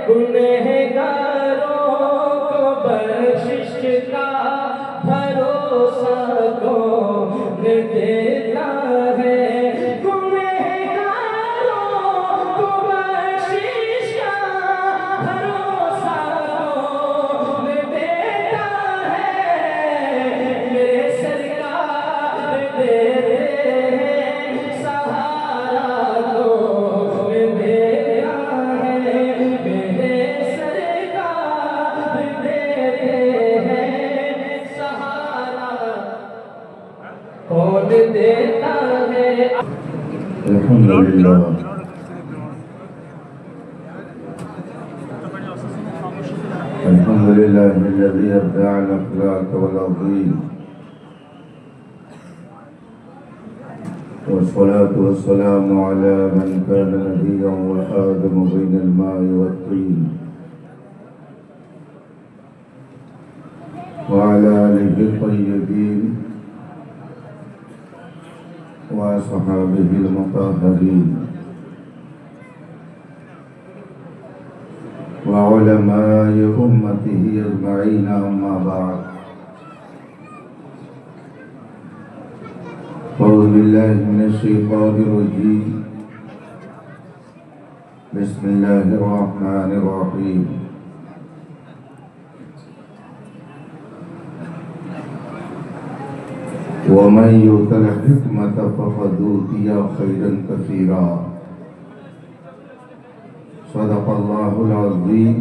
گنہگاروں کو بخشش کا بھروسہ کون دیتا ہے؟ گنہگاروں کو بخشش کا بھروسہ کون دیتا ہے؟ میرے سرکار دیتے ہیں سہارا کون دیتا ہے؟ میرے سرکار دیتے ہیں سہارا کون دیتا ہے؟ الحمد لله الحمد لله الذي أبدع الأخلاق والعظيم، والصلاة والسلام على من كان نبيا وآدم بين الماء والطين، وعلى آله الطيبين وأصحابه المطهرين وعلماء أمته أجمعين، أما بعد. أعوذ بالله من الشيطان الرجيم. بسم الله الرحمن الرحيم. ومن يؤت الحكمة فقد أوتي خيرا كثيرا. صدق الله العظيم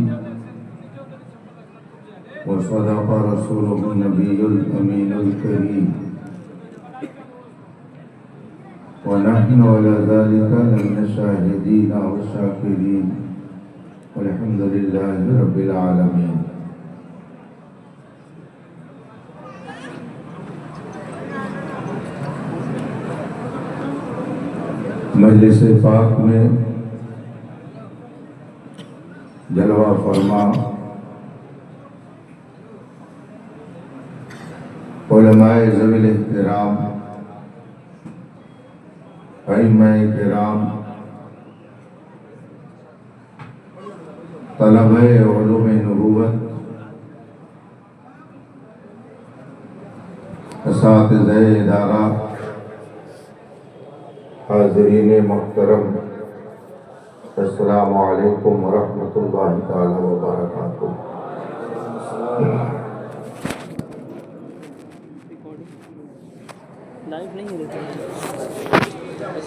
وصدق رسوله النبي الأمين الكريم، ونحن على ذلك لمن الشاهدين والشاكرين، والحمد لله رب العالمين. مجلس پاک میں جلوہ فرما علماء ذوی الاحترام، ائمہ کرام، طلبہ علوم نبوت، اساتذہ ادارہ، حاضرین محترم، السلام علیکم ورحمۃ اللہ تعالی وبرکاتہ۔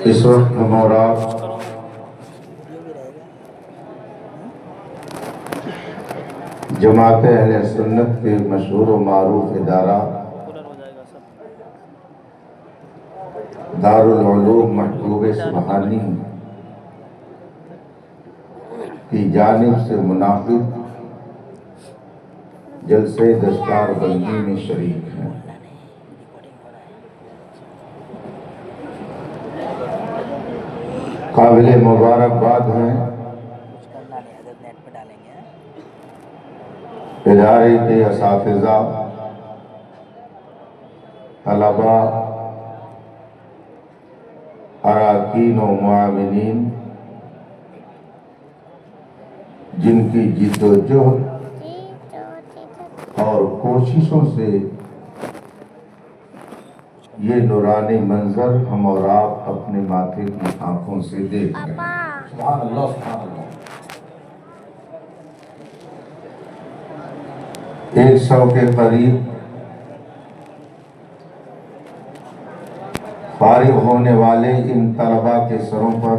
اس وقت ہم اور آپ جماعت اہل سنت کے مشہور و معروف ادارہ دارالعلوم محبوب سبحانی کی جانب سے منعقد جلسے دستار بندی میں شریک ہیں۔ قابل مبارکباد ہیں ادارے کے اساتذہ، طلباء، اراکین و معاونین، جن کی جد و جہد اور کوششوں سے یہ نورانی منظر ہم اور آپ اپنے ماتھے کی آنکھوں سے دیکھ رہے ہیں۔ سبحان اللہ، سبحان اللہ۔ 100 کے قریب فارغ ہونے والے ان طلباء کے سروں پر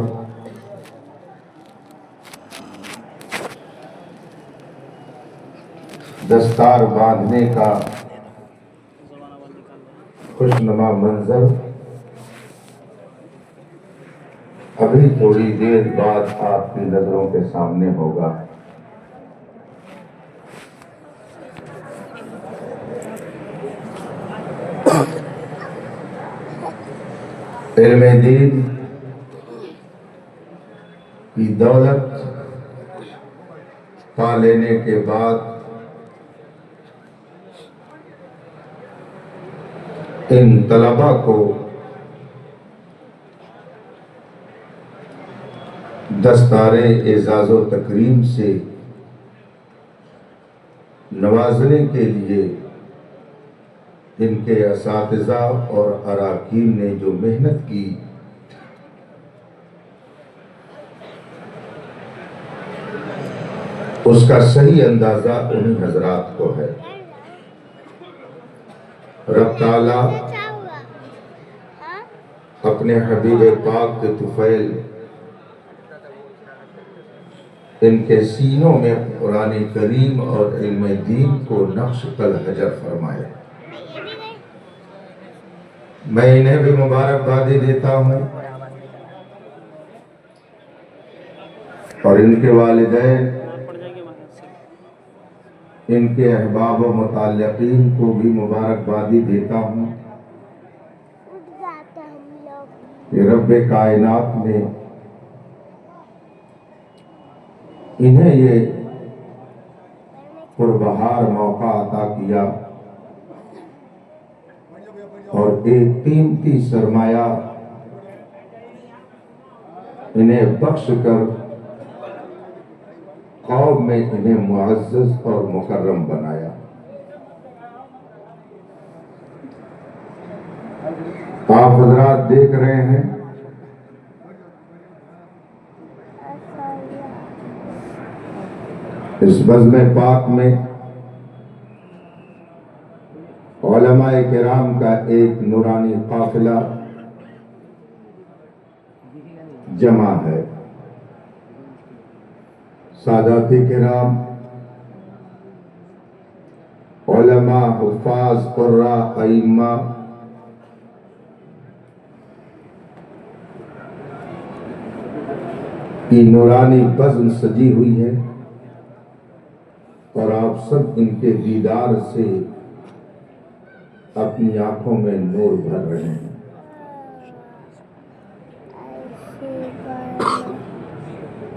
دستار باندھنے کا خوشنما منظر ابھی تھوڑی دیر بعد آپ کی نظروں کے سامنے ہوگا۔ علم دین کی دولت پا لینے کے بعد ان طلباء کو دستار اعزاز و تکریم سے نوازنے کے لیے ان کے اساتذہ اور اراکین نے جو محنت کی، اس کا صحیح اندازہ انہی حضرات کو ہے۔ رب تعالیٰ اپنے حبیب پاک کے طفیل ان کے سینوں میں قرآن کریم اور علم دین کو نقش الحجر فرمائے۔ میں انہیں بھی مبارکبادی دیتا ہوں اور ان کے والدین، ان کے احباب و متعلقین کو بھی مبارکبادی دیتا ہوں کہ رب کائنات نے انہیں یہ پربہار موقع عطا کیا اور ایک قیمتی سرمایہ انہیں بخش کر قوم میں انہیں معزز اور مکرم بنایا۔ آپ حضرات دیکھ رہے ہیں اس بزم پاک میں علماء کرام کا ایک نورانی قافلہ جمع ہے۔ سادات کرام، علماء، حفاظ، قراء، ائمہ، کی نورانی بزم سجی ہوئی ہے اور آپ سب ان کے دیدار سے اپنی آنکھوں میں نور بھر رہے ہیں۔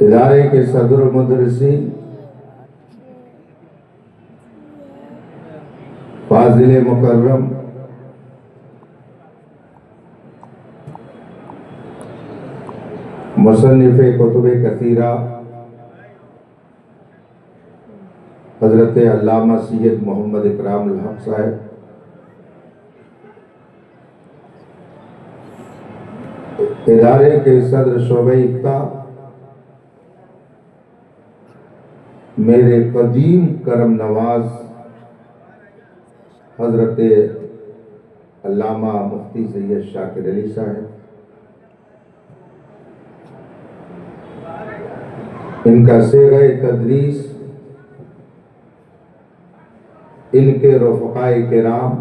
ادارے کے صدر مدرسین، فاضل مکرم، مصنف کتب کثیرہ حضرت علامہ سید محمد اکرام الحق صاحب، ادارے کے صدر شعبہ افتاء میرے قدیم کرم نواز حضرت علامہ مفتی سید شاکر علی صاحب، ان کا صیغہ تدریس، ان کے رفقائے کرام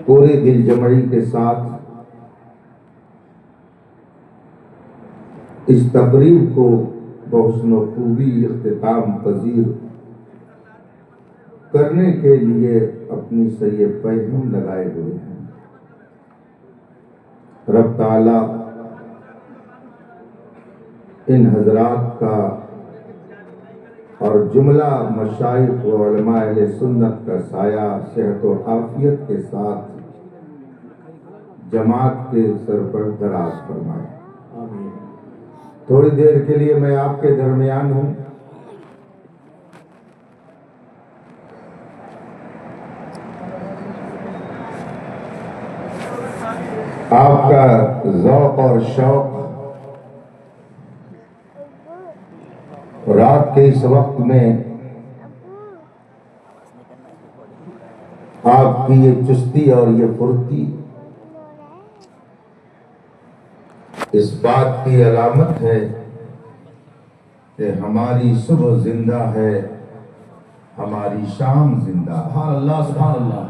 پوری دل جمعی کے ساتھ اس تقریب کو بحسن و خوبی اختتام پذیر کرنے کے لیے اپنی سر پیغام لگائے ہوئے ہیں۔ رب تعالیٰ ان حضرات کا اور جملہ مشائخ و علماء اہل سنت کا سایہ صحت و عافیت کے ساتھ جماعت کے سر پر دراز فرمائے۔ تھوڑی دیر کے لیے میں آپ کے درمیان ہوں۔ آپ کا ذوق اور شوق رات کے اس وقت میں آپ کی یہ چستی اور یہ پھرتی اس بات کی علامت ہے کہ ہماری صبح زندہ ہے، ہماری شام زندہ ہے۔ سبحان اللہ، سبحان اللہ۔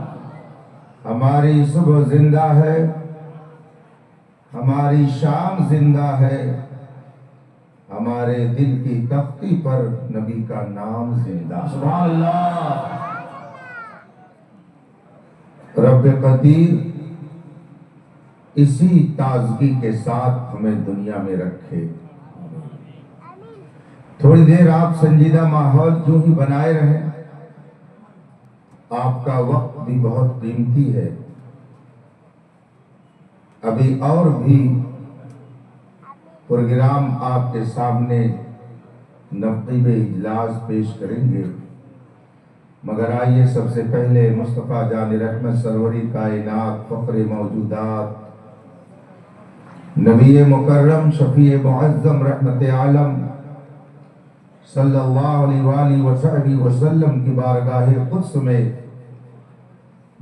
ہماری صبح زندہ ہے، ہماری شام زندہ ہے، ہمارے دل کی تختی پر نبی کا نام زندہ ہے۔ سبحان اللہ۔ رب قدیر اسی تازگی کے ساتھ ہمیں دنیا میں رکھے۔ تھوڑی دیر آپ سنجیدہ ماحول جو ہی بنائے رہیں، آپ کا وقت بھی بہت قیمتی ہے۔ ابھی اور بھی پروگرام آپ کے سامنے نقیب اجلاس پیش کریں گے، مگر آئیے سب سے پہلے مصطفیٰ جان رحمت سروری کائنات فخر موجودات نبی مکرم شفیع معظم رحمت عالم صلی اللہ علیہ وآلہ وسلم وسلم کی بارگاہ قدس میں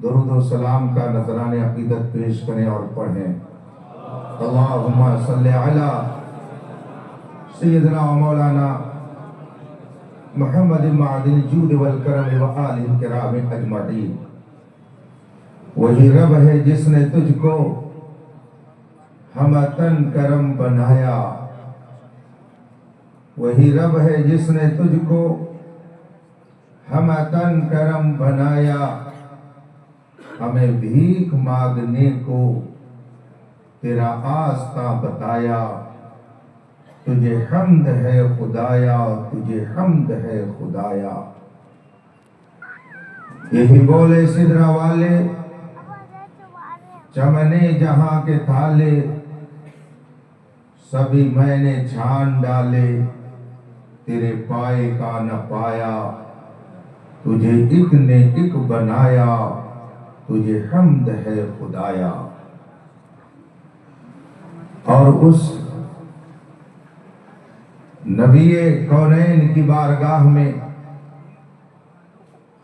درود و سلام کا نذران عقیدت پیش کریں اور پڑھیں۔ اللہم صلی علی سیدنا و مولانا محمد معدن الجود والکرم وآلہ الکرام اجمعین۔ وہی رب ہے جس نے تجھ کو ہمتن کرم بنایا، وہی رب ہے جس نے تجھ کو ہمتن کرم بنایا، ہمیں بھیک مانگنے کو تیرا آستہ بتایا، تجھے حمد ہے خدایا، تجھے حمد ہے خدایا۔ یہی بولے سدرہ والے چمنے جہاں کے تھالے، سبھی میں نے چھان ڈالے، تیرے پائے کا نہ پایا، تجھے ایک نے ایک بنایا، تجھے حمد ہے خدایا۔ اور اس نبی کونین کی بارگاہ میں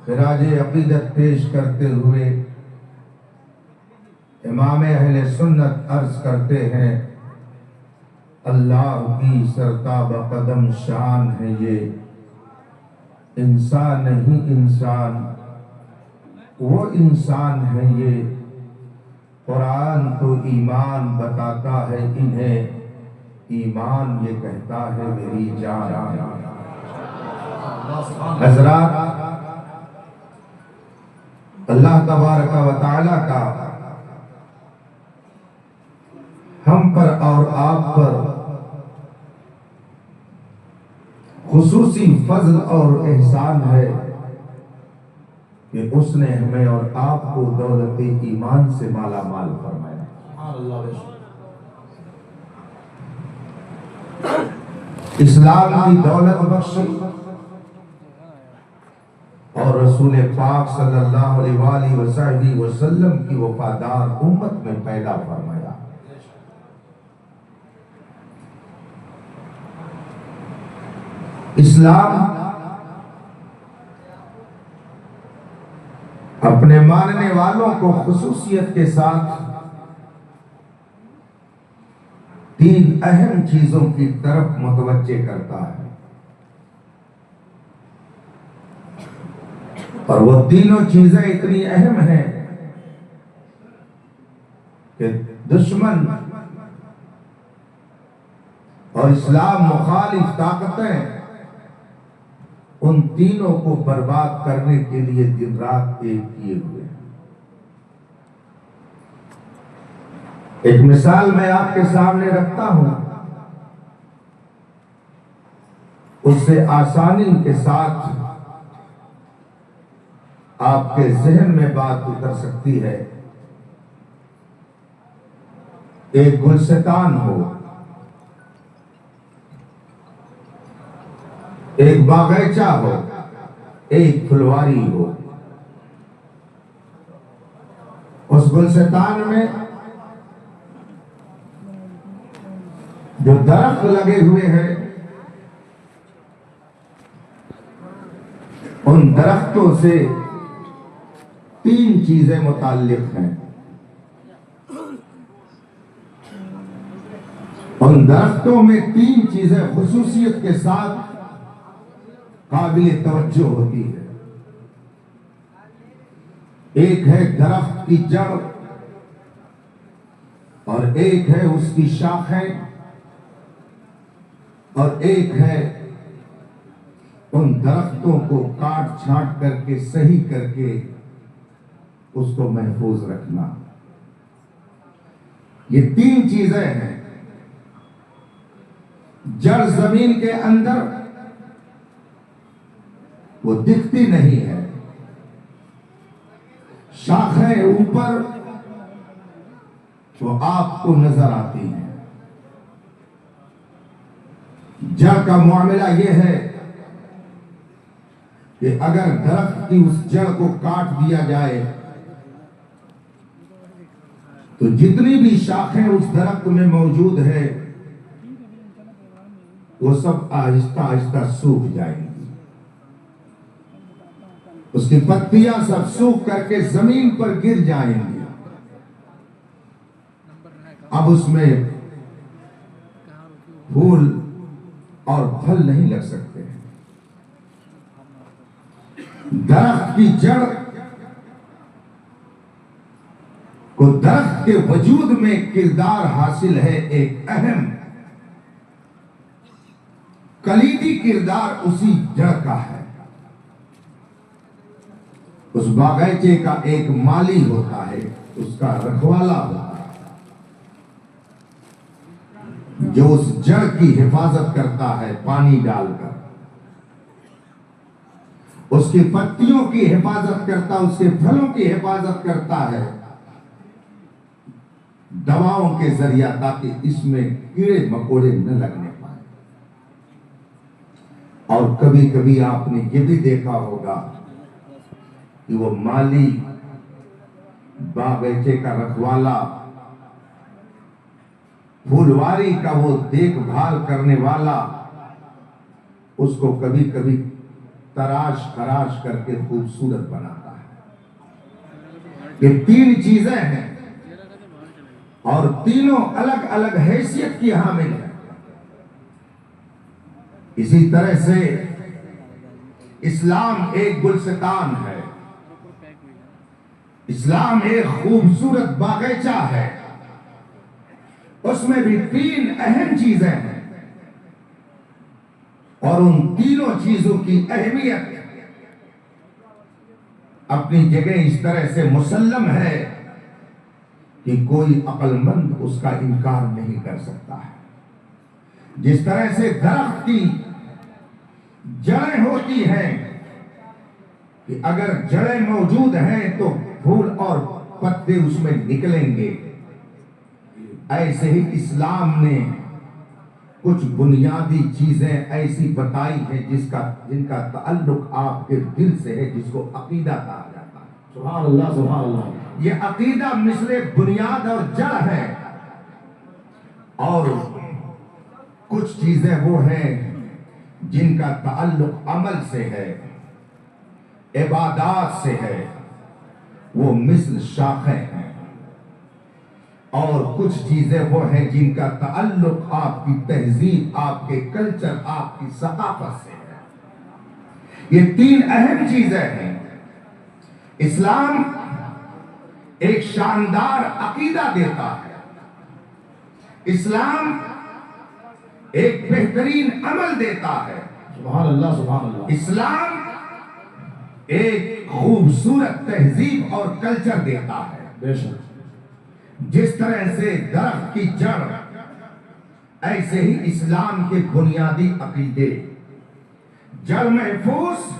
خراج عقیدت پیش کرتے ہوئے امام اہل سنت عرض کرتے ہیں، اللہ کی سرتاب قدم شان ہے یہ، انسان نہیں انسان وہ انسان ہے یہ، قرآن تو ایمان بتاتا ہے انہیں، ایمان یہ کہتا ہے میری جان۔ حضرات، اللہ تبارک و تعالی کا ہم پر اور آپ پر خصوصی فضل اور احسان ہے کہ اس نے ہمیں اور آپ کو دولت ایمان سے مالا مال فرمایا، اسلام کی دولت بخشی اور رسول پاک صلی اللہ علیہ وآلہ وسلم کی وفادار امت میں پیدا فرمایا۔ اسلام اپنے ماننے والوں کو خصوصیت کے ساتھ تین اہم چیزوں کی طرف متوجہ کرتا ہے، اور وہ تینوں چیزیں اتنی اہم ہیں کہ دشمن اور اسلام مخالف طاقتیں ان تینوں کو برباد کرنے کے لیے دن رات ایک کیے ہوئے ہیں۔ ایک مثال میں آپ کے سامنے رکھتا ہوں، اس سے آسانی کے ساتھ آپ کے ذہن میں بات اتر سکتی ہے۔ ایک گلستان ہو، ایک باغیچہ ہو، ایک پھلواری ہو، اس گلستان میں جو درخت لگے ہوئے ہیں ان درختوں سے تین چیزیں متعلق ہیں، ان درختوں میں تین چیزیں خصوصیت کے ساتھ قابل توجہ ہوتی ہے۔ ایک ہے درخت کی جڑ، اور ایک ہے اس کی شاخیں، اور ایک ہے ان درختوں کو کاٹ چھانٹ کر کے صحیح کر کے اس کو محفوظ رکھنا۔ یہ تین چیزیں ہیں۔ جڑ زمین کے اندر وہ دکھتی نہیں ہے، شاخیں اوپر وہ آپ کو نظر آتی ہیں۔ جڑ کا معاملہ یہ ہے کہ اگر درخت کی اس جڑ کو کاٹ دیا جائے تو جتنی بھی شاخیں اس درخت میں موجود ہے وہ سب آہستہ آہستہ سوکھ جائیں گی، اس کی پتیاں سب سوکھ کر کے زمین پر گر جائیں گی، اب اس میں پھول اور پھل نہیں لگ سکتے۔ درخت کی جڑ کو درخت کے وجود میں کردار حاصل ہے، ایک اہم کلیدی کردار اسی جڑ کا ہے۔ اس باغیچے کا ایک مالی ہوتا ہے، اس کا رکھوالا ہوتا ہے جو اس جڑ کی حفاظت کرتا ہے، پانی ڈال کر اس کی پتیوں کی حفاظت کرتا، اس کے پھلوں کی حفاظت کرتا ہے دواؤں کے ذریعہ، تاکہ اس میں کیڑے مکوڑے نہ لگنے پائیں۔ اور کبھی کبھی آپ نے یہ بھی دیکھا ہوگا کہ وہ مالی، باغیچے کا رکھوالا، پھولواری کا وہ دیکھ بھال کرنے والا، اس کو کبھی کبھی تراش خراش کر کے خوبصورت بناتا ہے۔ یہ تین چیزیں ہیں اور تینوں الگ الگ حیثیت کی حامل ہیں۔ اسی طرح سے اسلام ایک گلستان ہے، اسلام ایک خوبصورت باغیچہ ہے، اس میں بھی تین اہم چیزیں ہیں اور ان تینوں چیزوں کی اہمیت اپنی جگہ اس طرح سے مسلم ہے کہ کوئی عقل مند اس کا انکار نہیں کر سکتا ہے۔ جس طرح سے درخت کی جڑیں ہوتی ہیں کہ اگر جڑیں موجود ہیں تو پھول اور پتے اس میں نکلیں گے، ایسے ہی اسلام نے کچھ بنیادی چیزیں ایسی بتائی ہیں جن کا تعلق آپ کے دل سے ہے، جس کو عقیدہ کہا جاتا ہے۔ سبحان اللہ، سبحان اللہ۔ یہ عقیدہ مثل بنیاد اور جڑ ہے، اور کچھ چیزیں وہ ہیں جن کا تعلق عمل سے ہے، عبادات سے ہے، وہ مثل شاخیں ہیں، اور کچھ چیزیں وہ ہیں جن کا تعلق آپ کی تہذیب، آپ کے کلچر، آپ کی ثقافت سے ہے۔ یہ تین اہم چیزیں ہیں۔ اسلام ایک شاندار عقیدہ دیتا ہے، اسلام ایک بہترین عمل دیتا ہے، سبحان اللہ، سبحان اللہ۔ اسلام ایک خوبصورت تہذیب اور کلچر دیتا ہے۔ بے شک۔ جس طرح سے درخت کی جڑ، ایسے ہی اسلام کے بنیادی عقیدے۔ جڑ محفوظ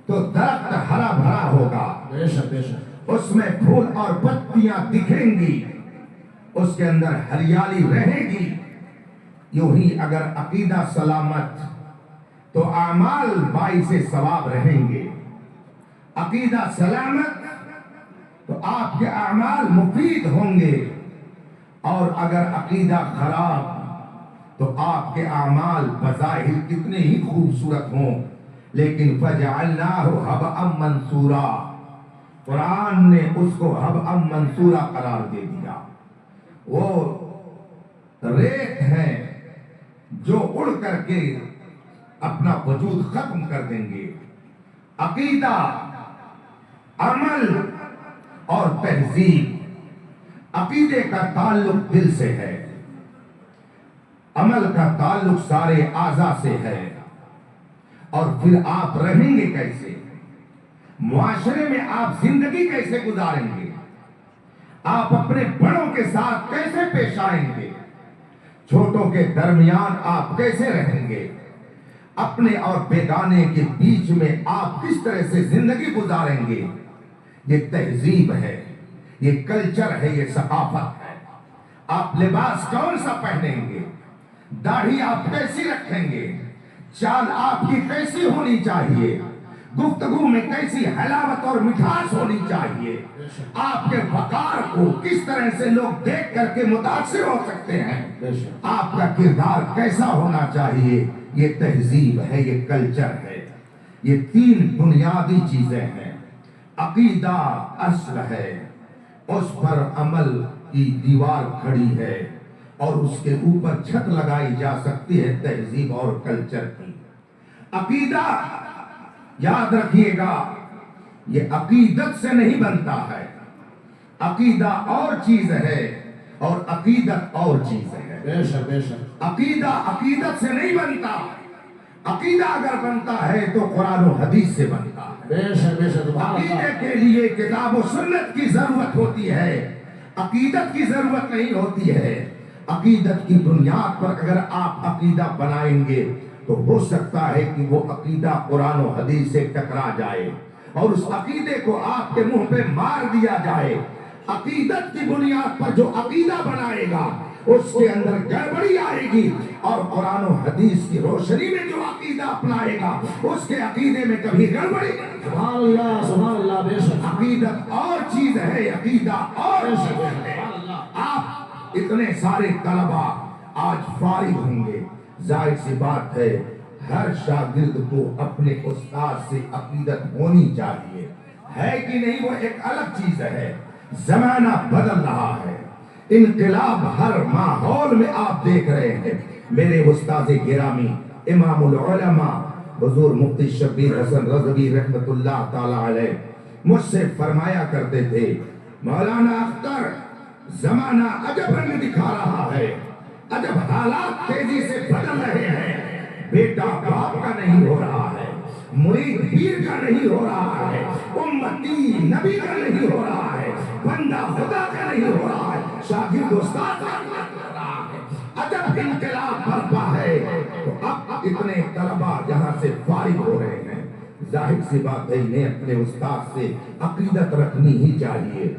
تو درخت ہرا بھرا ہوگا، بے شک، بے شک۔ اس میں پھول اور پتیاں دکھیں گی، اس کے اندر ہریالی رہے گی۔ یوں ہی اگر عقیدہ سلامت تو اعمال باعث ثواب رہیں گے، عقیدہ سلامت تو آپ کے اعمال مفید ہوں گے، اور اگر عقیدہ خراب تو آپ کے اعمال بظاہر کتنے ہی خوبصورت ہوں لیکن فَجَعَلْنَاهُ هَبْءً مَنْثُورًا، قرآن نے اس کو هَبْءً مَنْثُورًا قرار دے دیا۔ وہ ریت ہے جو اڑ کر کے اپنا وجود ختم کر دیں گے۔ عقیدہ، عمل اور تہذیب۔ عقیدے کا تعلق دل سے ہے، عمل کا تعلق سارے اعضاء سے ہے، اور پھر آپ رہیں گے کیسے، معاشرے میں آپ زندگی کیسے گزاریں گے، آپ اپنے بڑوں کے ساتھ کیسے پیش آئیں گے، چھوٹوں کے درمیان آپ کیسے رہیں گے، اپنے اور بیگانے کے بیچ میں آپ کس طرح سے زندگی گزاریں گے۔ یہ تہذیب ہے، یہ کلچر ہے، یہ ثقافت ہے۔ آپ لباس کون سا پہنیں گے، داڑھی آپ کیسی رکھیں گے، چال آپ کی کیسی ہونی چاہیے، گفتگو میں کیسی حلاوت اور مٹھاس ہونی چاہیے، آپ کے وقار کو کس طرح سے لوگ دیکھ کر کے متاثر ہو سکتے ہیں، آپ کا کردار کیسا ہونا چاہیے، یہ تہذیب ہے، یہ کلچر ہے۔ یہ تین بنیادی چیزیں ہیں۔ عقیدہ اصل ہے، اس پر عمل کی دیوار کھڑی ہے اور اس کے اوپر چھت لگائی جا سکتی ہے تہذیب اور کلچر کی۔ عقیدہ یاد رکھیے گا، یہ عقیدت سے نہیں بنتا ہے، عقیدہ اور چیز ہے اور عقیدت اور چیز ہے۔ بے شک بے شک، عقیدہ عقیدت سے نہیں بنتا، عقیدہ اگر بنتا ہے تو قرآن و حدیث سے بنتا ہے۔ بے شک بے شک، سبحان عقیدے اللہ۔ کے لیے کتاب و سنت کی ضرورت ہوتی ہے، عقیدت کی ضرورت نہیں ہوتی ہے۔ عقیدت کی بنیاد پر اگر آپ عقیدہ بنائیں گے تو ہو سکتا ہے کہ وہ عقیدہ قرآن و حدیث سے ٹکرا جائے اور اس عقیدے کو آپ کے منہ پہ مار دیا جائے۔ عقیدت کی بنیاد پر جو عقیدہ بنائے گا اس کے اندر گڑبڑی آئے گی، اور قرآن و حدیث کی روشنی میں جو عقیدہ اپنائے گا اس کے عقیدے میں کبھی گڑبڑی نہیں۔ سبحان اللہ سبحان اللہ، بے شک، عقیدت اور چیز ہے، عقیدہ اور بے شک، چیز ہے۔ سبحان اللہ۔ آپ اتنے سارے طلباء آج فارغ ہوں گے، ظاہر سی بات ہے ہر شاگرد کو اپنے استاد سے عقیدت ہونی چاہیے، ہے کہ نہیں؟ وہ ایک الگ چیز ہے۔ زمانہ بدل رہا ہے، انقلاب ہر ماحول میں آپ دیکھ رہے ہیں۔ میرے استاد گرامی امام العلماء حضور مفتی شبیر حسن رضوی رحمت اللہ تعالی علیہ مجھ سے فرمایا کرتے تھے، مولانا اختر زمانہ عجب رنگ دکھا رہا ہے، عجب حالات تیزی سے بدل رہے ہیں، بیٹا باپ کا نہیں ہو رہا ہے، مرید پیر کا نہیں ہو رہا ہے، امتی نبی کا نہیں ہو رہا ہے، بندہ خدا کا نہیں ہو رہا ہے، شاگرد استاد کا نہیں ہو رہا ہے، عجب انقلاب برپا ہے۔ تو اب اتنے طلباء جہاں سے فارغ ہو رہے ہیں، ظاہر سی بات ہے انہیں اپنے استاد سے عقیدت رکھنی ہی چاہیے۔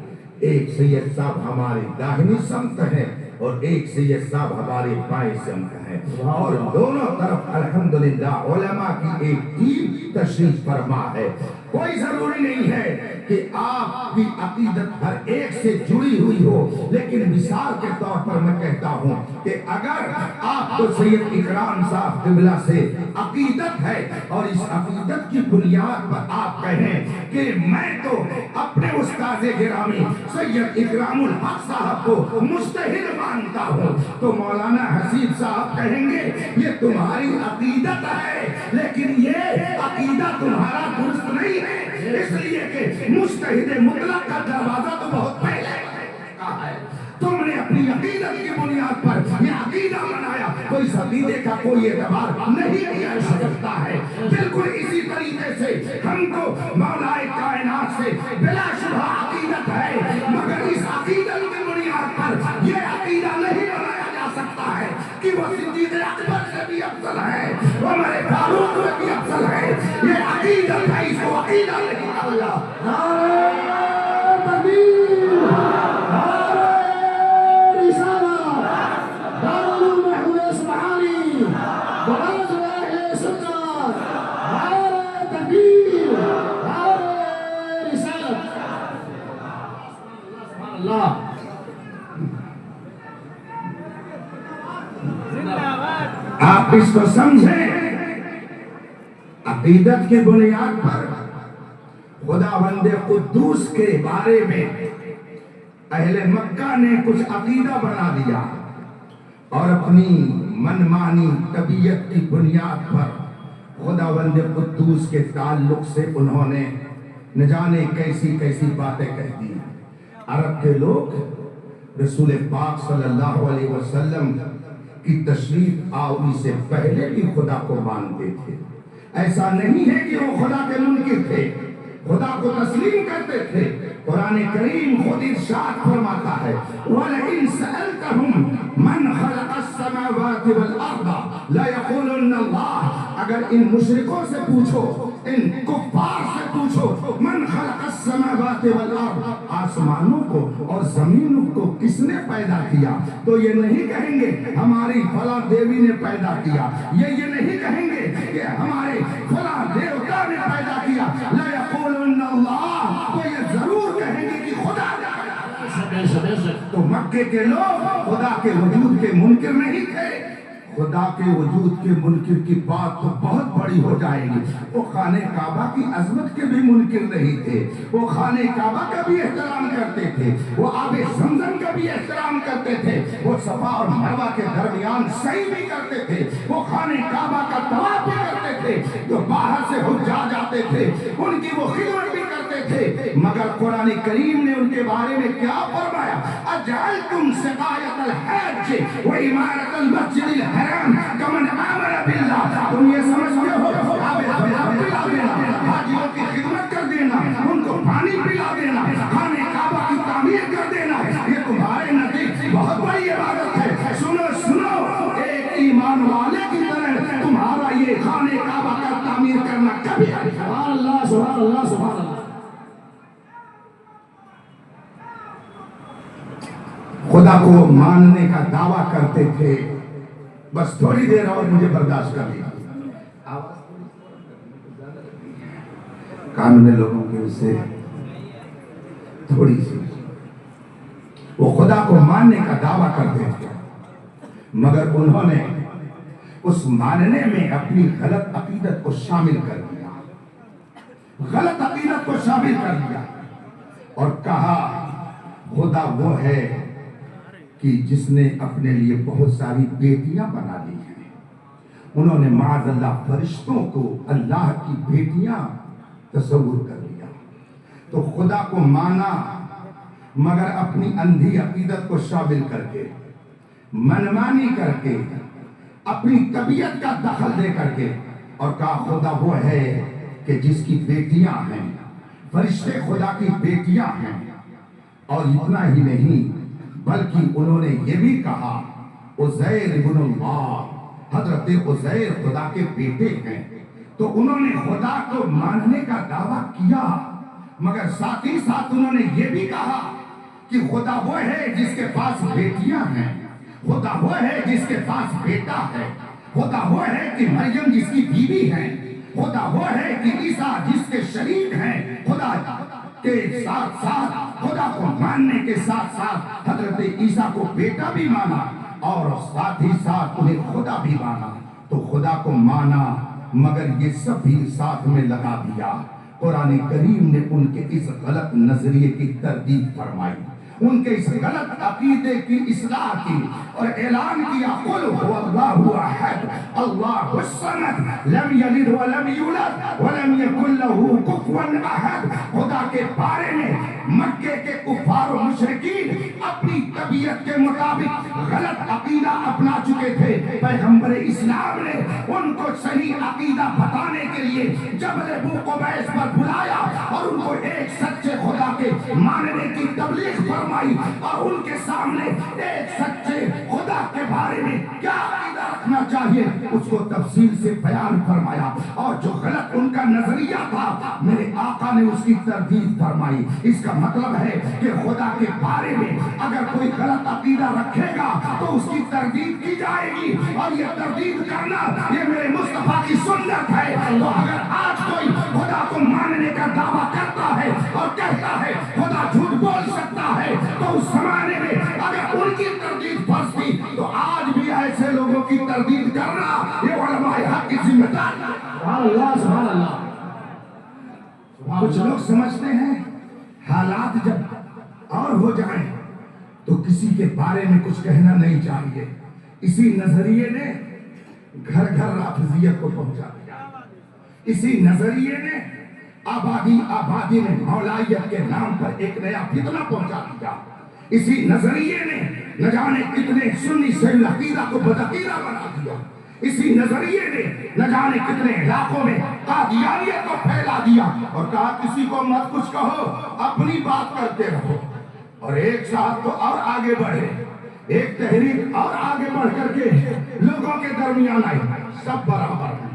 ایک سید صاحب ہماری داہنی سمت ہیں اور ایک سید صاحب ہماری بائیں سمت ہیں، اور دونوں طرف الحمدللہ علماء کی ایک ٹیم تشریف فرما ہے۔ کوئی ضروری نہیں ہے کہ آپ کی عقیدت ہر ایک سے جڑی ہوئی ہو، لیکن مثال کے طور پر میں کہتا ہوں کہ اگر آپ کو سید اکرام صاحب قبلہ سے عقیدت ہے اور اس عقیدت کی بنیاد پر آپ کہیں کہ میں تو اپنے استاد گرامی سید اکرام الحق صاحب کو مجتہد مانتا ہوں، تو مولانا حسیب صاحب کہیں گے یہ تمہاری عقیدت ہے لیکن یہ عقیدہ تمہارا درست نہیں ہے، اس لیے کہ مجتہد مطلق کا دروازہ تو بہت پہلے ہے، تم نے اپنی عقیدت کی بنیاد پر یہ عقیدہ بنایا، تو اس عقیدے کا کوئی اعتبار نہیں کیا جا سکتا ہے۔ بالکل اسی طریقے سے ہم کو مولا کائنات سے بلا شبہ عقیدت ہے، مگر اس عقیدت کی بنیاد پر یہ عقیدہ نہیں بنایا جا سکتا ہے کہ وہ صدیق اکبر سے بھی افضل ہے، وہ عمر فاروق سے بھی افضل ہے۔ یہ عقیدت ہے، اس کو عقیدہ نہیں اللہ۔ نعرہ تکبیر، نعرہ رسالہ، دارالعلوم محمود اصفہانی، بلند اہل سنت، نعرہ تکبیر، نعرہ رسالت۔ سبحان اللہ۔ آپ اس کو سمجھیں، عقیدت کی بنیاد پر خداوند قدوس کے بارے میں اہل مکہ نے کچھ عقیدہ بنا دیا اور اپنی منمانی طبیعت کی بنیاد پر خداوند قدوس کے تعلق سے انہوں نے نہ جانے کیسی کیسی باتیں کہہ دی۔ عرب کے لوگ رسول پاک صلی اللہ علیہ وسلم کی تشریف آوری سے پہلے بھی خدا کو مانتے تھے، ایسا نہیں ہے کہ وہ خدا کے منکر تھے، خدا کو تسلیم کرتے تھے۔ قرآن کریم خود ارشاد فرماتا ہے وَلَئِن سَأَلْتَهُمْ مَنْ خَلَقَ السَّمَاوَاتِ وَالْأَرْضَ لَيَقُولُنَّ اللَّهُ، اگر ان مشرکوں سے پوچھو، ان کفار سے پوچھو، من خلق السماوات والارض، آسمانوں کو اور زمینوں کو کس نے پیدا کیا، تو یہ نہیں کہیں گے ہماری فلاں دیوی نے پیدا کیا، یہ نہیں کہیں گے کہ ہمارے فلاں دیوتا نے پیدا کیا، لا یقولن اللہ، تو یہ ضرور کہیں گے کہ خدا نے پیدا کیا۔ تو مکے کے لوگ خدا کے وجود کے منکر نہیں تھے، خدا کے وجود کے منکر کی بات تو بہت بڑی ہو جائے گی۔ وہ خانہ کعبہ کی عظمت کے بھی منکر نہیں تھے، وہ خانہ کعبہ کا بھی احترام کرتے تھے، وہ آب زمزم کا بھی احترام کرتے تھے، وہ صفا اور مروہ کے درمیان سعی بھی کرتے تھے، وہ خانہ کعبہ کا طواف بھی کرتے تھے، جو باہر سے حجاج آتے تھے ان کی وہ خدمت بھی کرتے تھے۔ مگر قرآن کریم نے ان کے بارے میں کیا فرمایا؟ اجعلتم سقایۃ الحاج وعمارۃ المسجد الحرام کمن آمن باللہ، تم یہ سمجھتے ہو پلا دینا، حاجیوں کی خدمت کر دینا، ان کو پانی پلا دینا، خانہ کعبہ کی تعمیر کر دینا، یہ تمہارے نزدیک بہت بڑی عبادت ہے؟ سنو سنو، ایک ایمان والے کی طرح تمہارا یہ خانہ کعبہ کا تعمیر کرنا کبھی سبحان اللہ سبحان اللہ سبحان اللہ۔ خدا کو ماننے کا دعویٰ کرتے تھے، بس تھوڑی دیر اور مجھے برداشت کر لیا، قانون لوگوں کے اسے تھوڑی سی، وہ خدا کو ماننے کا دعویٰ کرتے تھے، مگر انہوں نے اس ماننے میں اپنی غلط عقیدت کو شامل کر دیا، غلط عقیدت کو شامل کر دیا اور کہا خدا وہ ہے کہ جس نے اپنے لیے بہت ساری بیٹیاں بنا لی ہیں۔ انہوں نے معاذ اللہ فرشتوں کو اللہ کی بیٹیاں تصور کر لیا، تو خدا کو مانا مگر اپنی اندھی عقیدت کو شامل کر کے، منمانی کر کے، اپنی طبیعت کا دخل دے کر کے، اور کہا خدا وہ ہے کہ جس کی بیٹیاں ہیں، فرشتے خدا کی بیٹیاں ہیں۔ اور اتنا ہی نہیں بلکہ انہوں نے یہ بھی کہا عزیر ابن اللہ، حضرت عزیر خدا کے بیٹے ہیں۔ تو انہوں نے خدا کو ماننے کا دعویٰ کیا، مگر ساتھ ہی ساتھ انہوں نے یہ بھی کہا کہ خدا وہ ہے جس کے پاس بیٹیاں ہیں، خدا وہ ہے جس کے پاس بیٹا ہے، خدا وہ ہے کہ مریم جس کی بیوی ہے، خدا وہ ہے کہ عیسیٰ جس کے شریک ہیں۔ خدا کے ساتھ ساتھ، خدا کو ماننے کے ساتھ ساتھ حضرت عیسیٰ کو بیٹا بھی مانا اور ساتھ ہی ساتھ انہیں خدا بھی مانا۔ تو خدا کو مانا مگر یہ سب بھی ساتھ میں لگا دیا۔ قرآن کریم نے ان کے اس غلط نظریے کی تردید فرمائی، ان کے اس غلط عقیدے کی اصلاح کی اور اعلان کیا قل هو اللہ احد اللہ الصمد لم یلد ولم یولد ولم یکن له کفوا احد۔ خدا کے بارے میں مکے کے کفار و مشرکین اپنی طبیعت کے مطابق غلط عقیدہ اپنا چکے تھے۔ پیغمبر اسلام نے ان کو صحیح عقیدہ بتانے کے لیے جبل بوقبیس پر بلایا اور ان کو ایک سچے خدا کے ماننے کی تبلیغ فرمائی اور ان کے سامنے ایک سچے خدا کے بارے میں کیا عقیدہ رکھنا چاہیے اس کو تفصیل سے بیان فرمایا، اور جو غلط ان کا نظریہ تھا میرے آقا نے اس کی تردید فرمائی۔ اس کا مطلب ہے کہ خدا کے بارے میں اگر کوئی غلط عقیدہ رکھے گا تو اس کی تردید کی جائے گی، اور یہ تردید کرنا یہ میرے مصطفیٰ کی سنت ہے۔ تو اگر آج کوئی خدا کو ماننے کا دعویٰ کرتا ہے اور کہتا ہے خدا جھوٹ بول سکتا ہے، تو اس زمانے میں اگر ان کی تردید فرض تھی تو آج بھی ایسے لوگوں کی تردید کرنا یہ علماء حق کی ذمہ داری ہے۔ سبحان اللہ سبحان اللہ۔ کچھ لوگ سمجھتے ہیں حالات جب اور ہو جائیں تو کسی کے بارے میں کچھ کہنا نہیں چاہیے۔ اسی نظریے نے گھر گھر رافضیت کو پہنچا دیا، اسی نظریے نے آبادی میں مولائیت کے نام پر ایک نیا فتنہ پہنچا دیا، اسی نظریے نے نہ جانے کتنے سنی سے عقیدہ کو بدعقیدہ بنا دیا، اسی نظریے نے نہ جانے کتنے علاقوں میں قادیانیت کو پھیلا دیا اور کہا کسی کو مت کچھ کہو، اپنی بات کرتے رہو۔ اور ایک ساتھ تو اور آگے بڑھے، ایک تحریک اور آگے بڑھ کر کے لوگوں کے درمیان آئی، سب برابر ہیں،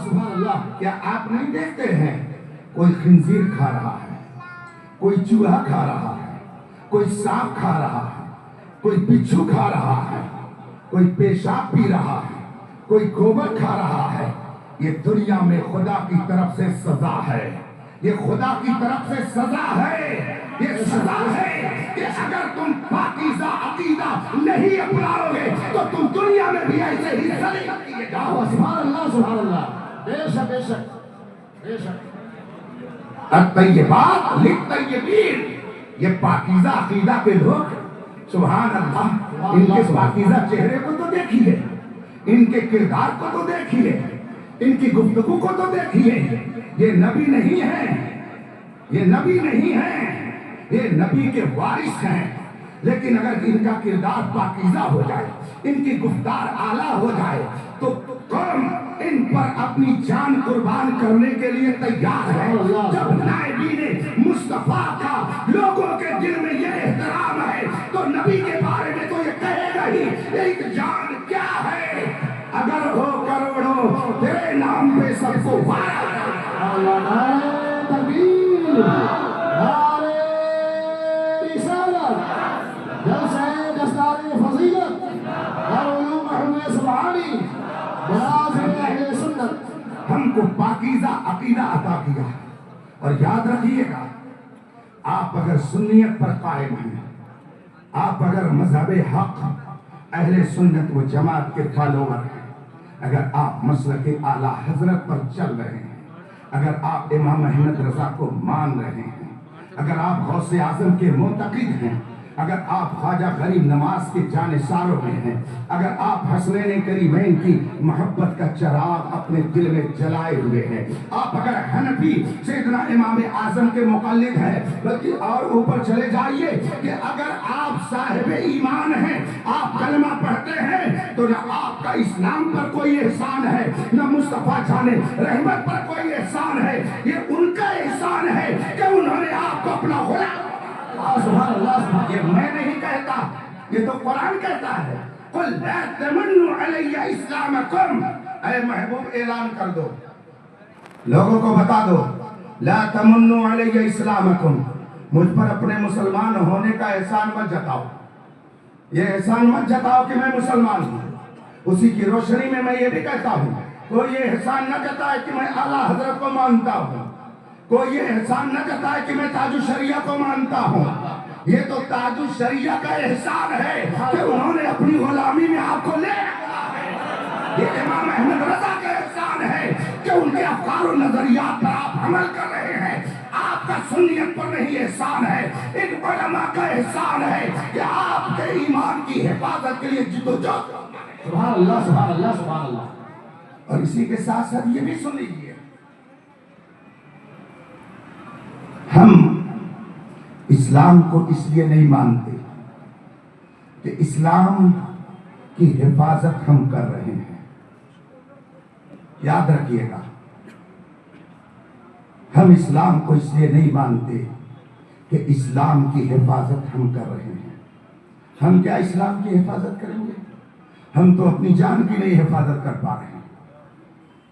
سبحان اللہ. کیا آپ نہیں دیکھتے ہیں کوئی خنزیر کھا رہا ہے, کوئی چوہا کھا رہا ہے, کوئی سانپ کھا رہا ہے, کوئی بچھو کھا رہا ہے, کوئی پیشاب پی رہا ہے, کوئی گوبر کھا رہا ہے. یہ دنیا میں خدا کی طرف سے سزا ہے, یہ خدا کی طرف سے سزا ہے, یہ سزا ہے کہ اگر تم پاکیزہ عقیدہ نہیں اپناؤ گے تو تم دنیا میں بھی ایسے ہی ذلیل کیے جاؤ گے. سبحان اللہ سبحان اللہ. بے شک بے شک بے شک. الطیبات للطیبین, یہ پاکیزہ عقیدہ کے لوگ, سبحان اللہ, ان کے پاکیزہ چہرے کو تو دیکھیے, ان کے کردار کو تو دیکھیے, ان کی گفتگو کو تو دیکھیے. یہ نبی نہیں ہے, یہ نبی نہیں ہے, یہ نبی کے وارث ہیں, لیکن اگر ان کا کردار پاکیزہ ہو جائے, ان کی گفتار اعلیٰ ہو جائے تو قوم ان پر اپنی جان قربان کرنے کے لیے تیار ہے. جب نائبین مصطفیٰ کا لوگوں کے دل میں یہ احترام ہے تو نبی کے بارے میں تو یہ کہے گا ہی, ایک جان کیا ہے, اگر ہو کروڑوں تیرے نام پہ سب کو وارا. نعرہ تکبیر, نعرہ رسالت, جلسہ دستار فضیلت, دارالعلوم محمد سبحانی, مناظر اہل سنت. ہم کو پاکیزہ عقیدہ عطا کیا, اور یاد رکھیے گا, آپ اگر سنیت پر قائم ہیں, آپ اگر مذہب حق اہل سنت و جماعت کے فالوور ہیں, اگر آپ مسلک اعلیٰ حضرت پر چل رہے ہیں, اگر آپ امام احمد رضا کو مان رہے ہیں, اگر آپ غوث اعظم کے معتقد ہیں, اگر آپ خواجہ غریب نواز کے جانثاروں میں ہیں, اگر آپ حسنین کریمین کی محبت کا چراغ اپنے دل میں جلائے ہوئے ہیں, آپ اگر حنفی سیدنا امام اعظم کے مقلد ہیں, بلکہ اور اوپر چلے جائیے کہ اگر آپ صاحب ایمان ہیں, آپ کلمہ پڑھتے ہیں, تو نہ آپ کا اسلام پر کوئی احسان ہے, نہ مصطفیٰ جان رحمت پر کوئی احسان ہے. یہ ان کا احسان ہے کہ انہوں نے آپ کو اپنا غلام. سبحان اللہ سبحان. یہ میں نہیں کہتا, یہ تو قرآن کہتا ہے, قل لا تمنوا علی اسلامکم. اے محبوب اعلان کر دو, لوگوں کو بتا دو, لا تمنوا علی اسلامکم, مجھ پر اپنے مسلمان ہونے کا احسان مت جتاؤ. یہ احسان مت جتاؤ کہ میں مسلمان ہوں. اسی کی روشنی میں میں یہ بھی کہتا ہوں, کوئی یہ احسان نہ جتائے کہ میں اعلیٰ حضرت کو مانتا ہوں, کوئی یہ احسان نہ جتائے کہ میں تاج الشریعہ کو مانتا ہوں. یہ تو تاج الشریعہ کا احسان ہے کہ انہوں نے اپنی غلامی میں آپ کو لے رکھا ہے. یہ امام احمد رضا کا احسان ہے کہ ان کے افکار و نظریات پر آپ عمل کر رہے ہیں. آپ کا سنیت پر نہیں احسان ہے, ان علماء کا احسان ہے کہ آپ کے ایمان کی حفاظت کے لیے جد و جہد. سبحان اللہ سبحان اللہ سبحان اللہ. اور اسی کے ساتھ ساتھ یہ بھی سن لیجیے, ہم اسلام کو اس لیے نہیں مانتے کہ اسلام کی حفاظت ہم کر رہے ہیں. یاد رکھیے گا, ہم اسلام کو اس لیے نہیں مانتے کہ اسلام کی حفاظت ہم کر رہے ہیں. ہم کیا اسلام کی حفاظت کریں گے؟ ہم تو اپنی جان کی نہیں حفاظت کر پا رہے ہیں,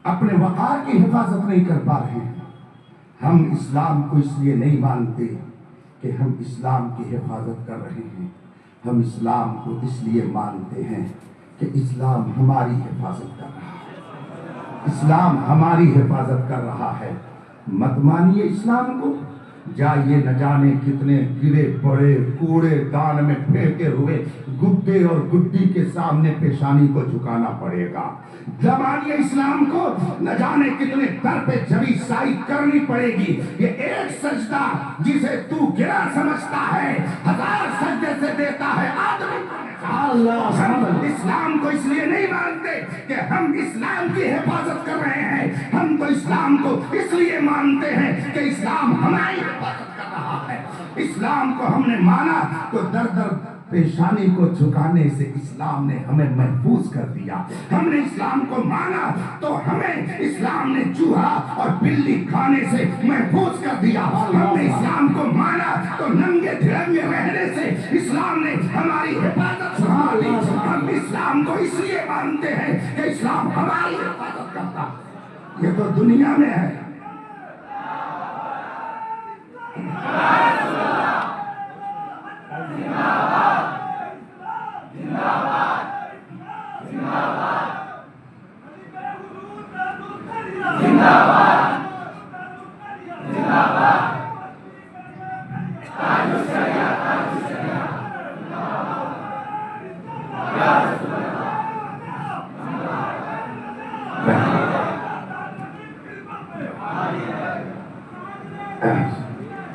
اپنے وقار کی حفاظت نہیں کر پا رہے ہیں. ہم اسلام کو اس لیے نہیں مانتے کہ ہم اسلام کی حفاظت کر رہے ہیں, ہم اسلام کو اس لیے مانتے ہیں کہ اسلام ہماری حفاظت کر رہا ہے, اسلام ہماری حفاظت کر رہا ہے. مت مانیے اسلام کو, جائیے نہ جانے کتنے گرے پڑے کوڑے دان میں پھینکے ہوئے گڈے اور گڈی کے سامنے پیشانی کو جھکانا پڑے گا. زمانیہ اسلام کو نہ جانے کتنے در پہ جبی سائی کرنی پڑے گی. یہ ایک سجدہ جسے تو گرا سمجھتا ہے, 1000 سجدے سے دیتا ہے آدمی. ہم اسلام کو اس لیے نہیں مانتے کہ ہم اسلام کی حفاظت کر رہے ہیں, ہم تو اسلام کو اس لیے مانتے ہیں کہ اسلام ہماری حفاظت کر رہا ہے. اسلام کو ہم نے مانا تو در در پیشانی کو جھکانے سے اسلام نے ہمیں محفوظ کر دیا. ہم نے اسلام کو مانا تو ہمیں اسلام نے چوہا اور بلی کھانے سے محفوظ کر دیا. ہم نے اسلام کو مانا تو ننگے دھڑنگے رہنے سے اسلام نے ہماری حفاظت فرما دی. ہم اسلام کو اس لیے مانتے ہیں کہ اسلام ہماری حفاظت کرتا. یہ تو دنیا میں ہے.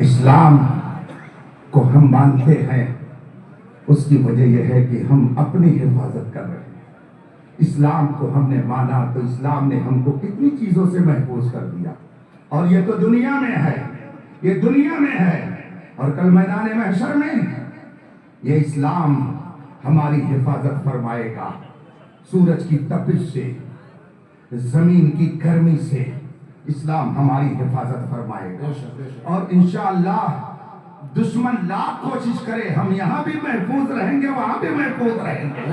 اسلام کو ہم مانتے ہیں، اس کی وجہ یہ ہے کہ ہم اپنی حفاظت کر رہے ہیں. اسلام کو ہم نے مانا تو اسلام نے ہم کو کتنی چیزوں سے محفوظ کر دیا. اور یہ تو دنیا میں ہے، یہ دنیا میں ہے. اور کل میدان محشر میں یہ اسلام ہماری حفاظت فرمائے گا. سورج کی تپش سے، زمین کی گرمی سے اسلام ہماری حفاظت فرمائے گا. اور انشاءاللہ دشمن لاکھ کوشش کرے، ہم یہاں بھی محفوظ رہیں گے، وہاں بھی محفوظ رہیں گے.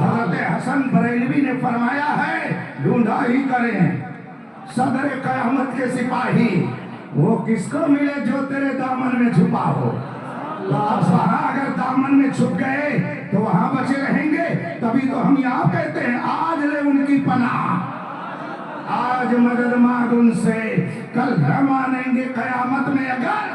حضرت حسن بریلوی نے فرمایا ہے، ڈھونڈا ہی کریں صدر قیامت کے سپاہی، وہ کس کو ملے جو تیرے دامن میں چھپا ہو. وہاں اگر دامن میں چھپ گئے تو وہاں بچے رہیں گے. تبھی تو ہم یہاں کہتے ہیں آج لے ان کی پناہ، آج مدد مانگ ان سے، کل ہم آنیں گے قیامت میں. اگر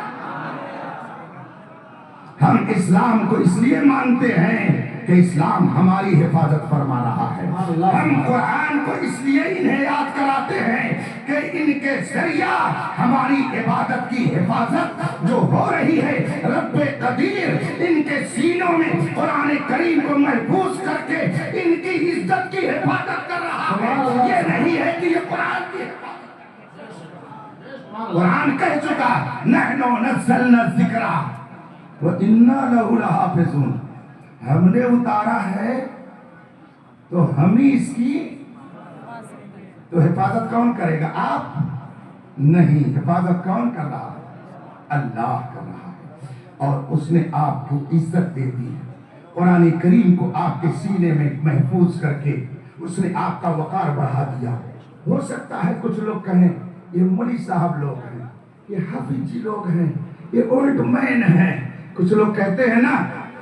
ہم اسلام کو اس لیے مانتے ہیں کہ اسلام ہماری حفاظت فرما رہا ہے. ہم قرآن کو اس لیے انہیں یاد کراتے ہیں کہ ان کے ذریعہ ہماری عبادت کی حفاظت جو ہو رہی ہے، رب قدیر ان کے سینوں میں قرآن کریم کو محفوظ کر کے ان کی عزت کی حفاظت کر رہا ہے. یہ نہیں ہے کہ یہ قرآن کی قرآن کہہ چکا، نحن نزلنا الذکر وَإِنَّا لَهُ لَحَافِظُونَ. ہم نے اتارا ہے تو ہم ہی اس کی تو حفاظت کون کرے گا؟ آپ نہیں. حفاظت کون کر رہا ہے؟ اللہ کر رہا ہے. اور اس نے آپ کو عزت دے دی ہے. قرآن کریم کو آپ کے سینے میں محفوظ کر کے اس نے آپ کا وقار بڑھا دیا. ہو سکتا ہے کچھ لوگ کہیں یہ مولوی صاحب لوگ ہیں، یہ حافظ جی لوگ ہیں، یہ اولڈ مین ہیں. کچھ لوگ کہتے ہیں نا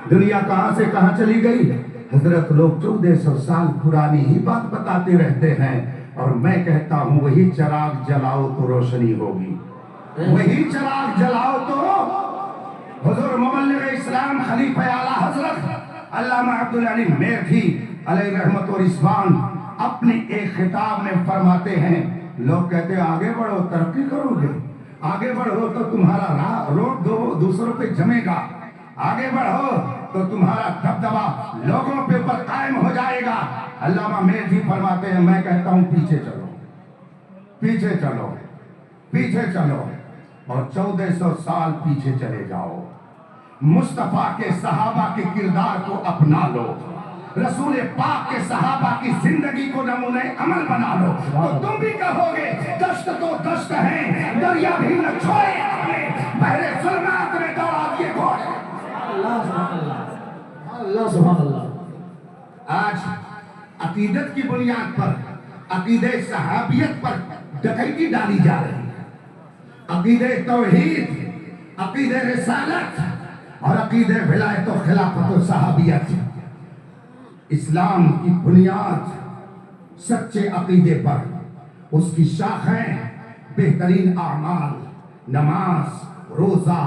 دنیا کہاں سے کہاں چلی گئی. حضرت لوگ 1400 سال پرانی ہی بات بتاتے رہتے ہیں. اور میں کہتا ہوں وہی چراغ جلاؤ تو روشنی ہوگی، وہی چراغ جلاؤ تو حضور مبلغ اسلام خلیفہ اعلیٰ حضرت علامہ عبدالعلیم میرٹھی علیہ رحمت و رضوان اپنے ایک خطاب میں فرماتے ہیں، لوگ کہتے ہیں آگے بڑھو ترقی کرو گے، آگے بڑھو تو تمہارا روڈ دوسروں پہ جمے گا، آگے بڑھو تو تمہارا دبدبا لوگوں پہ پر قائم ہو جائے گا. علامہ میرٹھی فرماتے ہیں میں کہتا ہوں پیچھے چلو، پیچھے چلو، پیچھے چلو اور 1400 سال پیچھے چلے جاؤ. مصطفیٰ کے صحابہ کے کردار کو اپنا لو، رسول پاک کے صحابہ کی زندگی کو نمونہ عمل بنا لو تو تم بھی کہو گے دشت تو دشت ہے، دریا بھی نہ چھوڑے اپنے بحر ظلمات میں دوڑا دیے گھوڑے. اللہ سبحان اللہ، اللہ سبحان اللہ. آج عقیدت کی بنیاد پر، عقیدہ صحابیت پر ڈکیتی ڈالی جا رہی ہے. عقیدہ توحید، عقیدہ رسالت اور عقیدہ ولایت و خلافت و صحابیت، اسلام کی بنیاد سچے عقیدے پر، اس کی شاخیں بہترین اعمال، نماز، روزہ،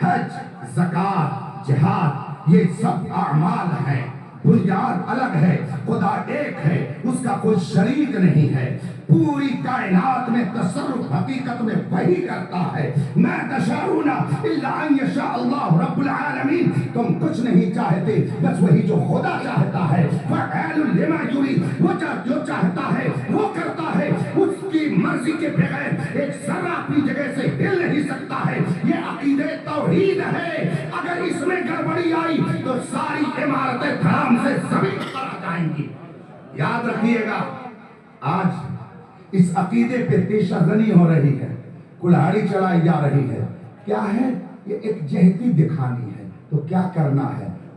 حج، زکوٰۃ، جہاد، یہ سب اعمال ہیں. بنیاد الگ ہے، خدا ایک ہے، اس کا کوئی شریک نہیں ہے. پوری کائنات میں تصرف حقیقت میں وہی کرتا ہے. ما تشاءون الا ان یشاء اللہ رب العالمین. تم کچھ نہیں چاہتے بس وہی جو خدا چاہتا ہے. فعال لما یرید، وہ جو چاہتا ہے وہ کرتا ہے. اس کی مرضی کے بغیر ایک ذرہ اپنی جگہ سے ہل نہیں سکتا ہے. یہ عقیدہ توحید ہے. اگر اس میں گڑبڑی آئی تو ساری عمارتیں دھڑام سے زمین پر آ جائیں گی. یاد رکھیے گا آج اس عقیدے پہ پیشہ زنی ہو رہی ہے، کلہاڑی چلائی جا رہی ہے. کیا ہے؟ یہ ایک جہتی دکھانی ہے. تو کیا کرنا ہے؟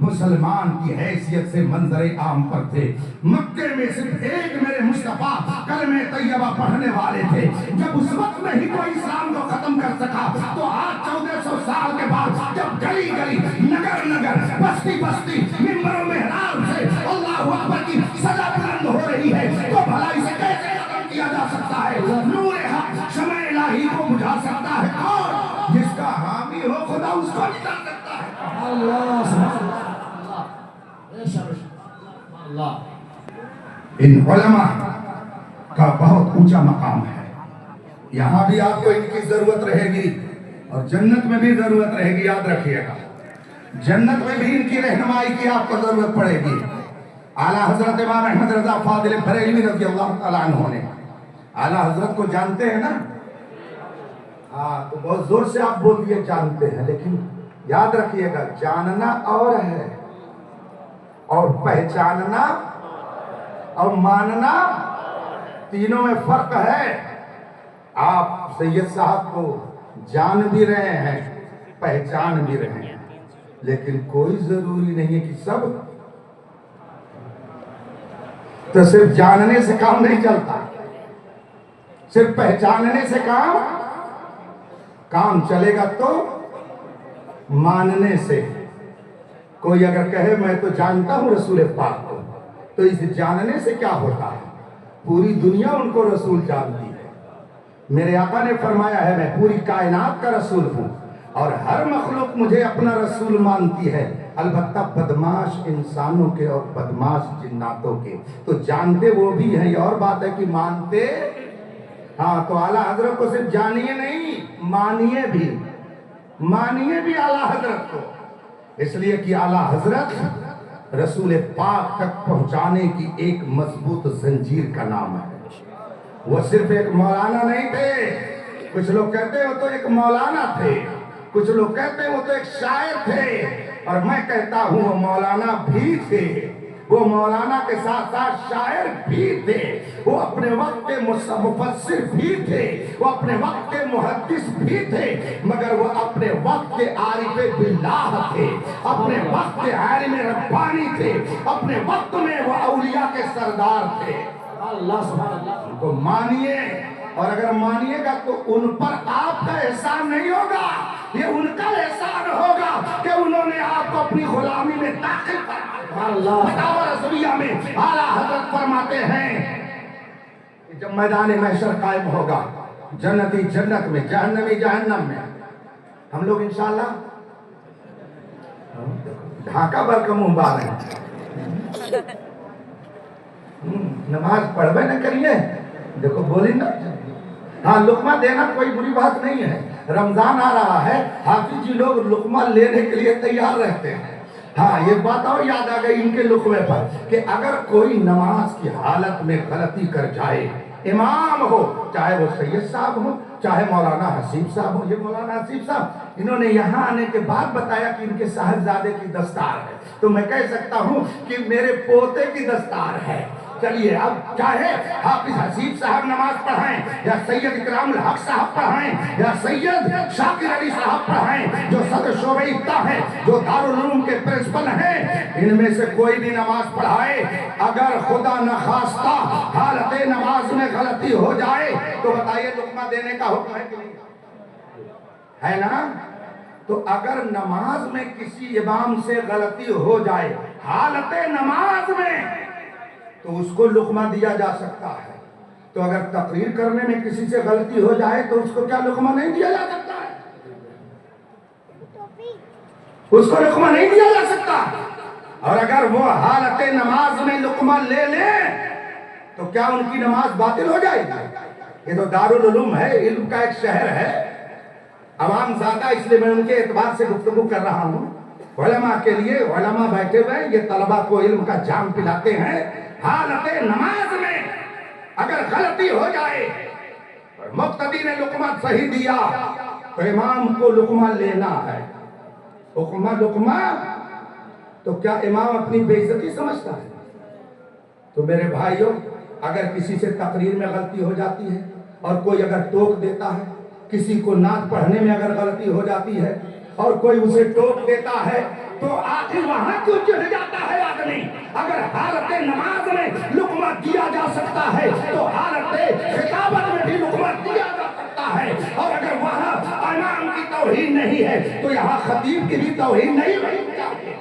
مسلمان کی حیثیت سے منظر عام پر تھے. مکے میں صرف ایک میرے مصطفیٰ کلمہ طیبہ پڑھنے والے تھے. جب اس وقت میں ہی کوئی اسلام کو ختم کر سکا تو آج 1400 سال کے بعد جب گلی گلی نگر نگر بستی بستی منبر و محراب سے اللہ اکبر کی صدا بلند ہو رہی ہے تو بھلا اسے کیسے ختم کیا جا سکتا ہے؟ نور حق شمع الہی کو بجھا سکتا ہے کون؟ جس کا حامی ہو خدا اس کو نکال سکتا ہے. اللہ سبحان اللہ بے شک اللہ. ان علماء کا بہت اونچا مقام ہے. یہاں بھی آپ کو ان کی ضرورت رہے گی اور جنت میں بھی ضرورت رہے گی. یاد رکھیے گا جنت میں بھی ان کی رہنمائی کی آپ کو ضرورت پڑے گی. اعلیٰ حضرت امام احمد رضا فاضل بریلوی رضی اللہ تعالیٰ عنہ نے اعلیٰ حضرت کو جانتے ہیں نا؟ ہاں تو بہت زور سے آپ بول دیے جانتے ہیں، لیکن یاد رکھیے گا جاننا اور ہے اور پہچاننا اور ماننا تینوں میں فرق ہے. آپ سید صاحب کو جان بھی رہے ہیں پہچان بھی رہے ہیں، لیکن کوئی ضروری نہیں ہے کہ سب تو صرف جاننے سے کام نہیں چلتا، صرف پہچاننے سے کام چلے گا تو ماننے سے. کوئی اگر کہے میں تو جانتا ہوں رسول پاک کو تو اس جاننے سے کیا ہوتا ہے؟ پوری دنیا ان کو رسول جانتی ہے. میرے آقا نے فرمایا ہے میں پوری کائنات کا رسول ہوں اور ہر مخلوق مجھے اپنا رسول مانتی ہے، البتہ بدماش انسانوں کے اور بدماش جناتوں کے. تو جانتے وہ بھی ہیں، یہ اور بات ہے کہ مانتے. ہاں تو اعلیٰ حضرت کو صرف جانیے نہیں مانیے بھی اعلیٰ حضرت کو، اس لیے کہ اعلیٰ حضرت رسول پاک تک پہنچانے کی ایک مضبوط زنجیر کا نام ہے. وہ صرف ایک مولانا نہیں تھے. کچھ لوگ کہتے ہیں وہ تو ایک مولانا تھے، کچھ لوگ کہتے ہیں وہ تو ایک شاعر تھے، اور میں کہتا ہوں وہ مولانا بھی تھے. وہ مولانا کے ساتھ ساتھ شاعر بھی تھے، وہ اپنے وقت کے مفسر بھی تھے، وہ اپنے وقت کے محدث بھی تھے، مگر وہ اپنے وقت کے عارف باللہ تھے، اپنے وقت کے عالم ربانی تھے، اپنے وقت میں وہ اولیاء کے سردار تھے. اللہ سبحان اللہ. ان کو مانیے، اور اگر مانیے گا تو ان پر آپ کا احسان نہیں ہوگا، یہ ان کا احسان ہوگا کہ انہوں نے آپ کو اپنی غلامی میں داخل کر اللہ. فتاوی رسولیہ میں اعلیٰ حضرت فرماتے ہیں کہ جب میدان محشر قائم ہوگا، جنتی جنت میں، جہنمی جہنم میں، ہم لوگ انشاءاللہ ڈھاکہ بھر کا منہ بار ہیں. نماز پڑھوے نہ کریے، دیکھو بولی نا. ہاں لقمہ دینا کوئی بری بات نہیں ہے، رمضان آ رہا ہے، حافظ جی لوگ لقمہ لینے کے لیے تیار رہتے ہیں. ہاں یہ بات اور یاد آ گئی ان کے لقمے پر کہ اگر کوئی نماز کی حالت میں غلطی کر جائے، امام ہو چاہے وہ سید صاحب ہو چاہے مولانا حسیب صاحب ہو. یہ مولانا حسیب صاحب انہوں نے یہاں آنے کے بعد بتایا کہ ان کے صاحبزادے کی دستار ہے، تو میں کہہ سکتا ہوں کہ میرے پوتے کی دستار ہے. چلیے اب چاہے حافظ حسیب صاحب نماز پڑھائیں یا سید اکرام الحق صاحب پڑھائیں یا سید شاکر علی صاحب پڑھائیں جو صدر شعبہ افتاء ہیں، جو دارالعلوم کے پرنسپل ہیں، ان میں سے کوئی بھی نماز پڑھائے، اگر خدا نخواستہ حالت نماز میں غلطی ہو جائے تو بتائیے لقمہ دینے کا حکم ہے کہ نہیں ہے نا؟ تو اگر نماز میں کسی امام سے غلطی ہو جائے حالت نماز میں تو اس کو لقمہ دیا جا سکتا ہے. تو اگر تقریر کرنے میں کسی سے غلطی ہو جائے تو اس کو کیا لقمہ نہیں دیا جا سکتا ہے؟ اس کو لقمہ نہیں دیا جا سکتا. اور اگر وہ حالت نماز میں لقمہ لے لیں تو کیا ان کی نماز باطل ہو جائے گی؟ یہ تو دارالعلوم ہے، علم کا ایک شہر ہے، عوام زیادہ، اس لیے میں ان کے اعتبار سے گفتگو کر رہا ہوں. علماء کے لیے علماء بیٹھے ہوئے یہ طلبہ کو علم کا جام پلاتے ہیں. حالت نماز میں اگر غلطی ہو جائے اور مقتدی نے لقمہ صحیح دیا تو امام کو لقمہ لینا ہے. لقمہ تو کیا امام اپنی بے عزتی سمجھتا ہے؟ تو میرے بھائیوں اگر کسی سے تقریر میں غلطی ہو جاتی ہے اور کوئی اگر ٹوک دیتا ہے، کسی کو نعت پڑھنے میں اگر غلطی ہو جاتی ہے اور کوئی اسے ٹوک دیتا ہے تو آخر وہاں کیوں چڑھ جاتا ہے آدمی؟ اگر حالت نماز میں لقمہ دیا جا سکتا ہے تو حالت خطابت میں بھی لقمہ دیا جا سکتا ہے، اور اگر وہاں امام کی توہین نہیں ہے تو یہاں خطیب کی بھی توہین نہیں ہونی چاہیے۔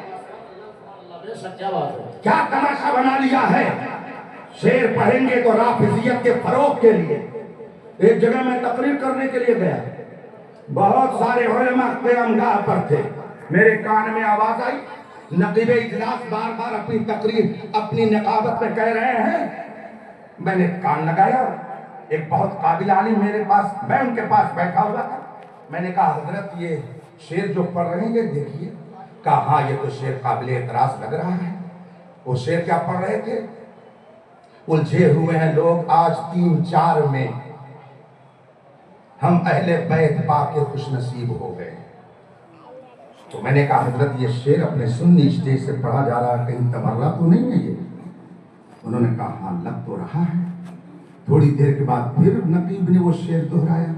کیا تماشا بنا لیا ہے؟ شعر پڑھیں گے تو رافضیت کے فروغ کے لیے۔ ایک جگہ میں تقریر کرنے کے لیے گیا، بہت سارے علماء قیامگاہ پر تھے، میرے کان میں آواز آئی، نقیب اجلاس بار بار اپنی تقریر اپنی نقابت میں کہہ رہے ہیں۔ میں نے کان لگایا، ایک بہت قابل عالم میرے پاس، میں ان کے پاس بیٹھا ہوا تھا، میں نے کہا حضرت یہ شعر جو پڑھ رہے ہیں یہ دیکھیے۔ کہا ہاں یہ تو شعر قابل اعتراض لگ رہا ہے۔ وہ شعر کیا پڑھ رہے تھے؟ الجھے ہوئے ہیں لوگ آج 3-4 میں، ہم اہل بیت پاک کے خوش نصیب ہو گئے۔ تو میں نے کہا حضرت یہ شعر اپنے سنی اسٹیج سے پڑھا جا رہا ہے، کہیں تبرہ تو نہیں ہے یہ؟ انہوں نے کہا ہاں لگ تو رہا ہے۔ تھوڑی دیر کے بعد پھر نقیب نے وہ شعر دہرایا۔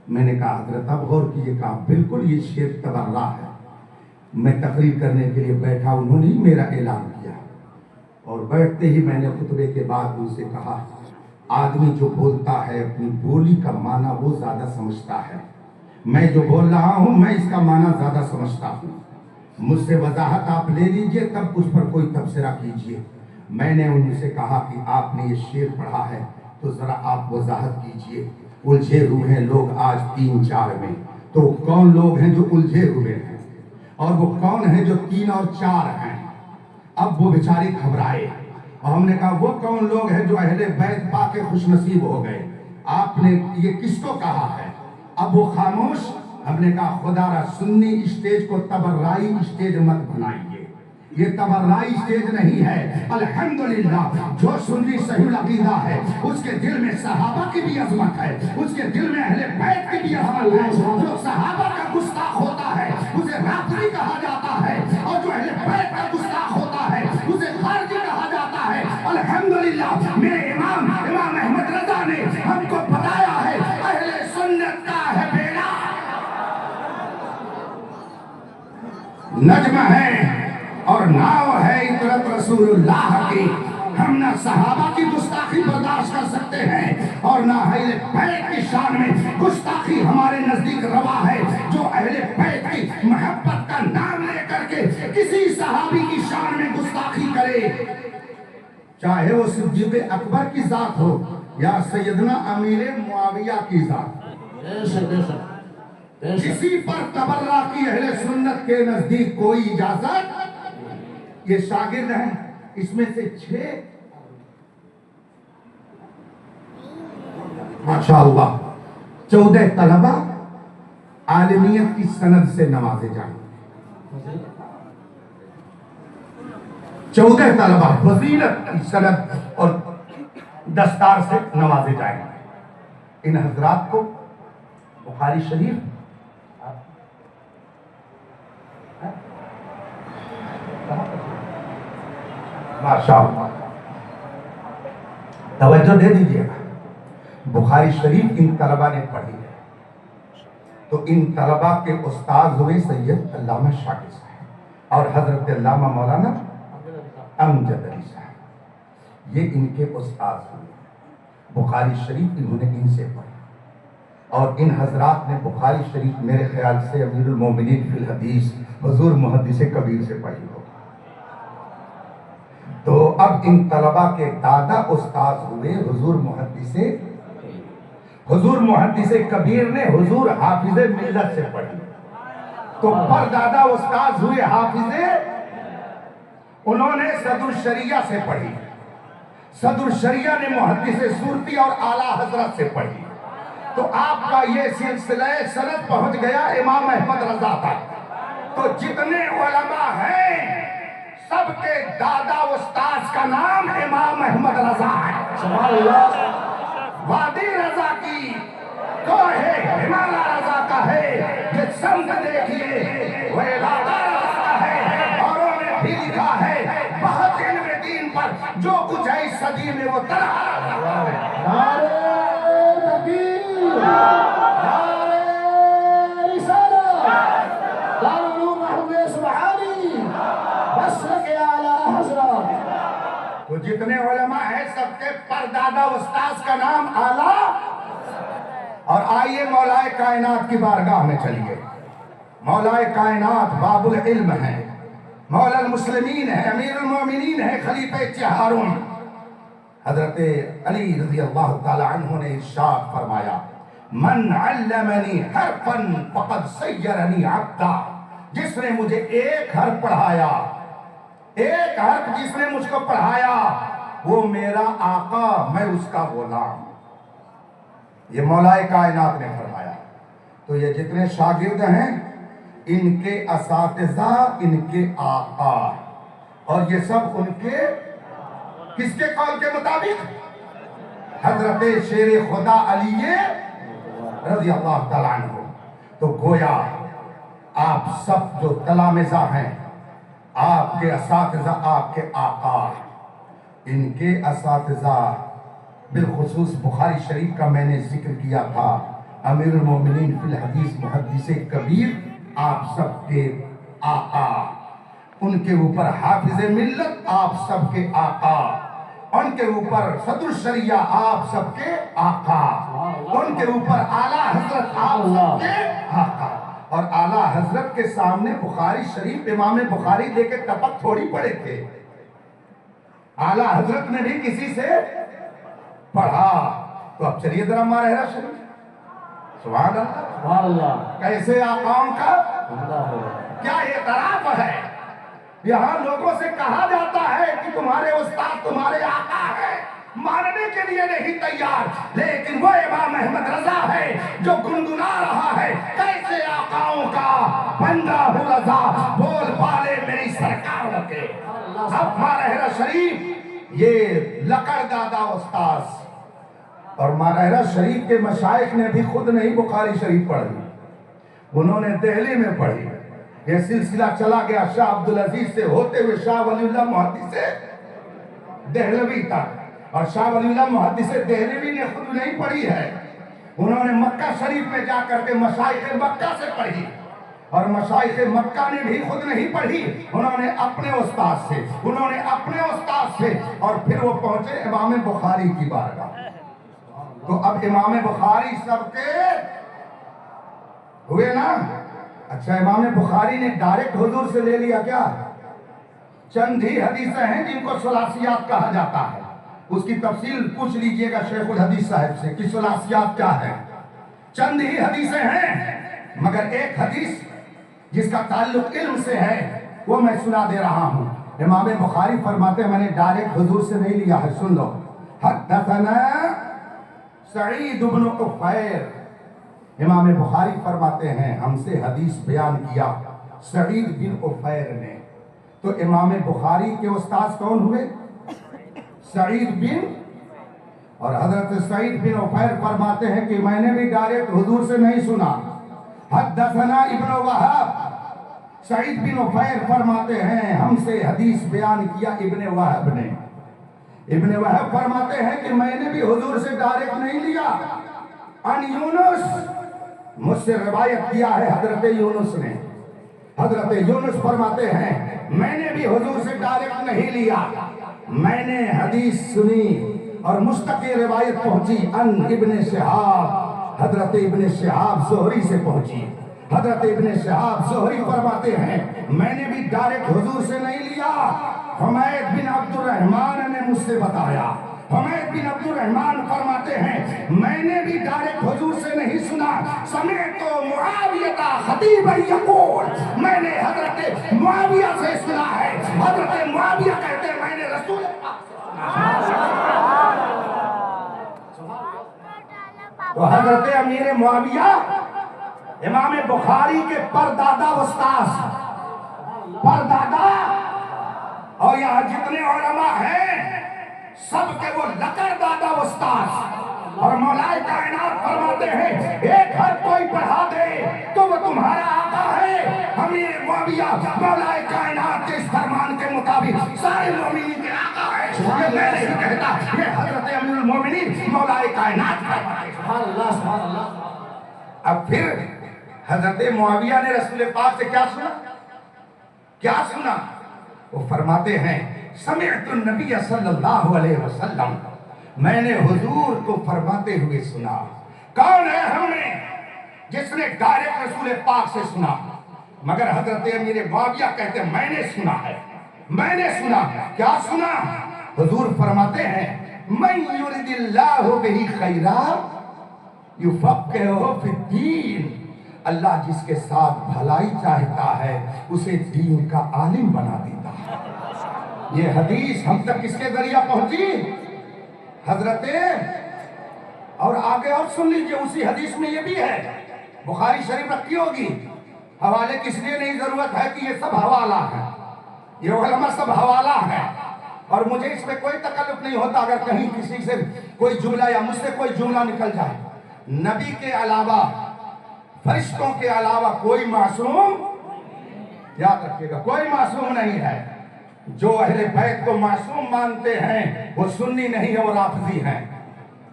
میں نے کہا حضرت اب غور کیجئے، کہا بالکل یہ شعر تبرہ ہے۔ میں تقریر کرنے کے لیے بیٹھا، انہوں نے میرا اعلان کیا، اور بیٹھتے ہی میں نے خطبے کے بعد ان سے کہا آدمی جو بولتا ہے اپنی بولی کا معنی وہ زیادہ سمجھتا ہے، میں جو بول رہا ہوں میں اس کا معنی زیادہ سمجھتا ہوں، مجھ سے وضاحت آپ لے لیجئے تب اس پر کوئی تبصرہ کیجئے۔ میں نے ان سے کہا کہ آپ نے یہ شعر پڑھا ہے تو ذرا آپ وضاحت کیجئے، الجھے ہوئے ہیں لوگ آج 3-4 میں، تو کون لوگ ہیں جو الجھے ہوئے ہیں اور وہ کون ہیں جو 3 اور 4 ہیں؟ اب وہ بیچاری گھبرائے، اور ہم نے کہا وہ کون لوگ ہیں جو اہل بیت پاک کے خوش نصیب ہو گئے؟ آپ نے یہ کس کو کہا ہے؟ اب وہ خاموش۔ ہم نے کہا خدا را سنی اسٹیج کو تبررائی اسٹیج مت بنائیے، یہ تبررائی اسٹیج نہیں ہے۔ الحمدللہ جو سنی صحیح العقیدہ ہے اس کے دل میں صحابہ کی بھی عظمت ہے، اس کے دل میں اہل بیت کی بھی عظمت ہے۔ جو صحابہ کا گستاخ ہوتا ہے اسے رافضی کہا جاتا ہے، اور جو اہل بیت کا گستاخ ہوتا ہے اسے خارجی کہا جاتا ہے۔ الحمدللہ میرے امام احمد رضا نے ہم کو بتایا ہے اہل سنت کا ہے بیڑا نجم ہے اور ناؤ ہے عطرت رسول اللہ کی۔ ہم نہ صحابہ کی گستاخی برداشت کر سکتے ہیں اور نہ اہل بیت کی شان میں گستاخی ہمارے نزدیک روا ہے۔ جو اہل بیت کی محبت کا نام لے کر کے کسی صحابی کی شان میں گستاخی کرے، چاہے وہ صدیق اکبر کی ذات ہو یا سیدنا امیر معاویہ کی ذات، کسی پر تبرہ کی اہل سنت کے نزدیک کوئی اجازت۔ یہ شاگرد ہیں، اس میں سے 6 ماشاءاللہ 14 طلبہ عالمیت کی سند سے نوازے جائیں، 14 طلبہ فضیلت کی سند اور دستار سے نوازے جائیں۔ ان حضرات کو بخاری شریف ماشاءاللہ توجہ دے دیجئے گا، بخاری شریف ان طلبہ نے پڑھی ہے، تو ان طلبہ کے استاد ہوئے سید علامہ شاکر صاحب اور حضرت علامہ مولانا امجد علی صاحب، یہ ان کے استاد ہوئے۔ بخاری شریف انہوں نے ان سے پڑھی، اور ان حضرات نے بخاری شریف میرے خیال سے امیر المومنین فی الحدیث حضور محدث کبیر سے پڑھی ہو۔ تو اب ان طلبہ کے دادا استاد ہوئے حضور محدث کبیر نے حضور حافظ ملت سے پڑھی، تو پر دادا استاد ہوئے حافظ، انہوں نے صدر الشریعہ سے پڑھی، صدر الشریعہ نے محدث صورتی اور اعلیٰ حضرت سے پڑھی، تو آپ کا یہ سلسلہ سند پہنچ گیا امام احمد رضا تک۔ تو جتنے علماء ہیں سب کے دادا استاد کا نام امام احمد رضا ہے۔ وادی رضا کی کوہ ہمالا رضا کا ہے، یہ سمت دیکھیے وہ علاقہ رضا کا ہے، اوروں نے بھی لکھا ہے بہت علم دین پر جو کچھ ہے اس صدی میں وہ طرح نعرہ تکبیر، نعرہ رسالہ، دارالعلوم محمد سبحانی، جتنے علماء ہیں سب کے پردادا استاذ کا نام اعلیٰ. اور آئیے مولائے کائنات کی بارگاہ میں چلیے. مولائے کائنات باب العلم ہے، مولا المسلمین ہے، امیر المومنین ہے، خلیفہ چہارم حضرت علی رضی اللہ تعالی عنہ نے ارشاد فرمایا من علمنی حرفا فقد سیرنی عبدا. جس نے مجھے ایک حرف پڑھایا، ایک حرف جس نے مجھ کو پڑھایا وہ میرا آقا، میں اس کا غلام. یہ مولائے کائنات نے فرمایا. تو یہ جتنے شاگرد ہیں ان کے اساتذہ، ان کے آقا، اور یہ سب ان کے کس کے قول کے مطابق؟ حضرت شیر خدا علی رضی اللہ تعالیٰ عنہ. تو گویا آپ سب جو تلامذہ ہیں، آپ کے اساتذہ، آپ کے آقا، ان کے اساتذہ، بالخصوص بخاری شریف کا میں نے ذکر کیا تھا، امیر المومنین فی الحدیث محدث کبیر، آپ سب کے آقا، ان کے اوپر حافظ ملت آپ سب کے آقا، ان کے اوپر صدر الشریعہ آپ سب کے آقا، ان کے اوپر اعلیٰ حضرت آپ سب کے آقا. اور اعلیٰ حضرت کے سامنے بخاری شریف امام بخاری لے کے ٹپک تھوڑی پڑے تھے. اعلیٰ حضرت نے بھی کسی سے پڑھا. تو اب چلیے ذرا مارہرہ شریف. سبحان اللہ. کیسے آقاؤں کا کیا اعتراف ہے. یہاں لوگوں سے کہا جاتا ہے کہ تمہارے استاد تمہارے آقا ہے، ماننے کے لیے نہیں تیار، لیکن وہ امام احمد رضا ہے جو گنگنا رہا ہے کیسے آقاؤں کا بندہ ہوں رضا، بول پالے میری سرکاروں کے. اب مارہرہ شریف یہ لکڑ دادا استاذ. اور مارہرہ شریف کے مشائخ نے بھی خود نہیں بخاری شریف پڑھی، انہوں نے دہلی میں پڑھی. یہ سلسلہ چلا گیا شاہ عبدالعزیز سے ہوتے ہوئے شاہ ولی اللہ محدث دہلوی تک. اور شاہ ولی اللہ محدث دہلوی نے خود نہیں پڑھی ہے، انہوں نے مکہ شریف میں جا کر کے مشائخ مکہ سے پڑھی. اور مشائخ مکہ نے بھی خود نہیں پڑھی، انہوں نے اپنے استاد سے، انہوں نے اپنے استاد سے، اور پھر وہ پہنچے امام بخاری کی بارگاہ. تو اب امام بخاری سب کے ہوئے نا. اچھا، امام بخاری نے ڈائریکٹ حضور سے لے لیا کیا؟ چند ہی حدیثیں ہیں جن کو ثلاثیات کہا جاتا ہے. اس کی تفصیل پوچھ لیجئے گا شیخ الحدیث صاحب سے کہ ثلاثیات کیا ہے. چند ہی حدیثیں ہیں، مگر ایک حدیث جس کا تعلق علم سے ہے وہ میں سنا دے رہا ہوں. امام بخاری فرماتے ہیں میں نے ڈائریکٹ حضور سے نہیں لیا ہے، سن لو. حدثنا سعید بن عفیر، امام بخاری فرماتے ہیں ہم سے حدیث بیان کیا سعید بن عفیر نے. تو امام بخاری کے استاذ کون ہوئے؟ سعید بن. اور حضرت سعید بن عفیر فرماتے ہیں کہ میں نے بھی ڈائریکٹ حضور سے نہیں سنا. حدثنا ابن وہب، سعید بن عفیر فرماتے ہیں ہم سے حدیث بیان کیا ابن وہب نے. ابن وہب فرماتے ہیں کہ میں نے بھی حضور سے ڈائریکٹ نہیں لیا. ان یونس، مجھ سے روایت کیا ہے حضرت یونس نے. حضرت یونس فرماتے ہیں میں نے بھی حضور سے ڈائریکٹ نہیں لیا، میں نے حدیث سنی اور مستقل روایت پہنچی ان ابن شہاب، حضرت ابن شہاب زہری سے پہنچی. حضرت ابن شہاب زہری فرماتے ہیں میں نے بھی ڈائریکٹ حضور سے نہیں لیا، حمید بن عبد الرحمن نے مجھ سے بتایا. حمید بن عبد الرحمن فرماتے ہیں میں نے بھی ڈائریکٹ حضور سے نہیں سنا. سمعت معاویہ خطیبا یقول، میں نے حضرت معاویہ سے سنا ہے. حضرت معاویہ کہتے ہیں میں نے رسول تو حضرت امیر معاویہ امام بخاری کے پردادا استاذ، پردادا. اور یہاں جتنے علماء ہیں سب کے وہ لکڑ دادا استاذ. اور مولائے کائنات فرماتے ہیں ایک حرف کوئی پڑھا دے تو وہ تمہارا آقا ہے. امیر معاویہ مولائے کائنات کے اس فرمان کے مطابق سارے مومنین کے آقا ہے. یہ میں نہیں کہتا، یہ حضرت امیر المومنین مولائے کائنات فرماتے ہیں. سبحان اللہ، سبحان اللہ. اب پھر حضرت معاویہ نے رسول پاک سے کیا سنا؟ کیا سنا؟ وہ فرماتے ہیں سمعت النبی صلی اللہ علیہ وسلم، میں نے حضور کو فرماتے ہوئے سنا۔ کون ہے ہم نے جس نے ڈائریکٹ رسول پاک سے سنا؟ مگر حضرت امیر معاویہ کہتے ہیں میں نے سنا ہے، میں نے سنا۔ کیا سنا؟ حضور فرماتے ہیں من یرد اللہ بہ خیرا یفقہہ فی الدین، اللہ جس کے ساتھ بھلائی چاہتا ہے اسے دین کا عالم بنا دیتا ہے۔ یہ حدیث ہم تک کس کے ذریعہ پہنچی؟ حضرت، اور آگے اور سن لیجئے، اسی حدیث میں یہ بھی ہے، بخاری شریف رکھی ہوگی، حوالے کس لیے نہیں ضرورت ہے کہ یہ سب حوالہ ہے، یہ علماء سب حوالہ ہے، اور مجھے اس میں کوئی تکلف نہیں ہوتا اگر کہیں کسی سے کوئی جملہ یا مجھ سے کوئی جملہ نکل جائے۔ نبی کے علاوہ، فرشتوں کے علاوہ کوئی معصوم، یاد رکھیے گا، کوئی معصوم نہیں ہے۔ جو اہل بیت کو معصوم مانتے ہیں وہ سنی نہیں ہے، وہ رافضی ہیں۔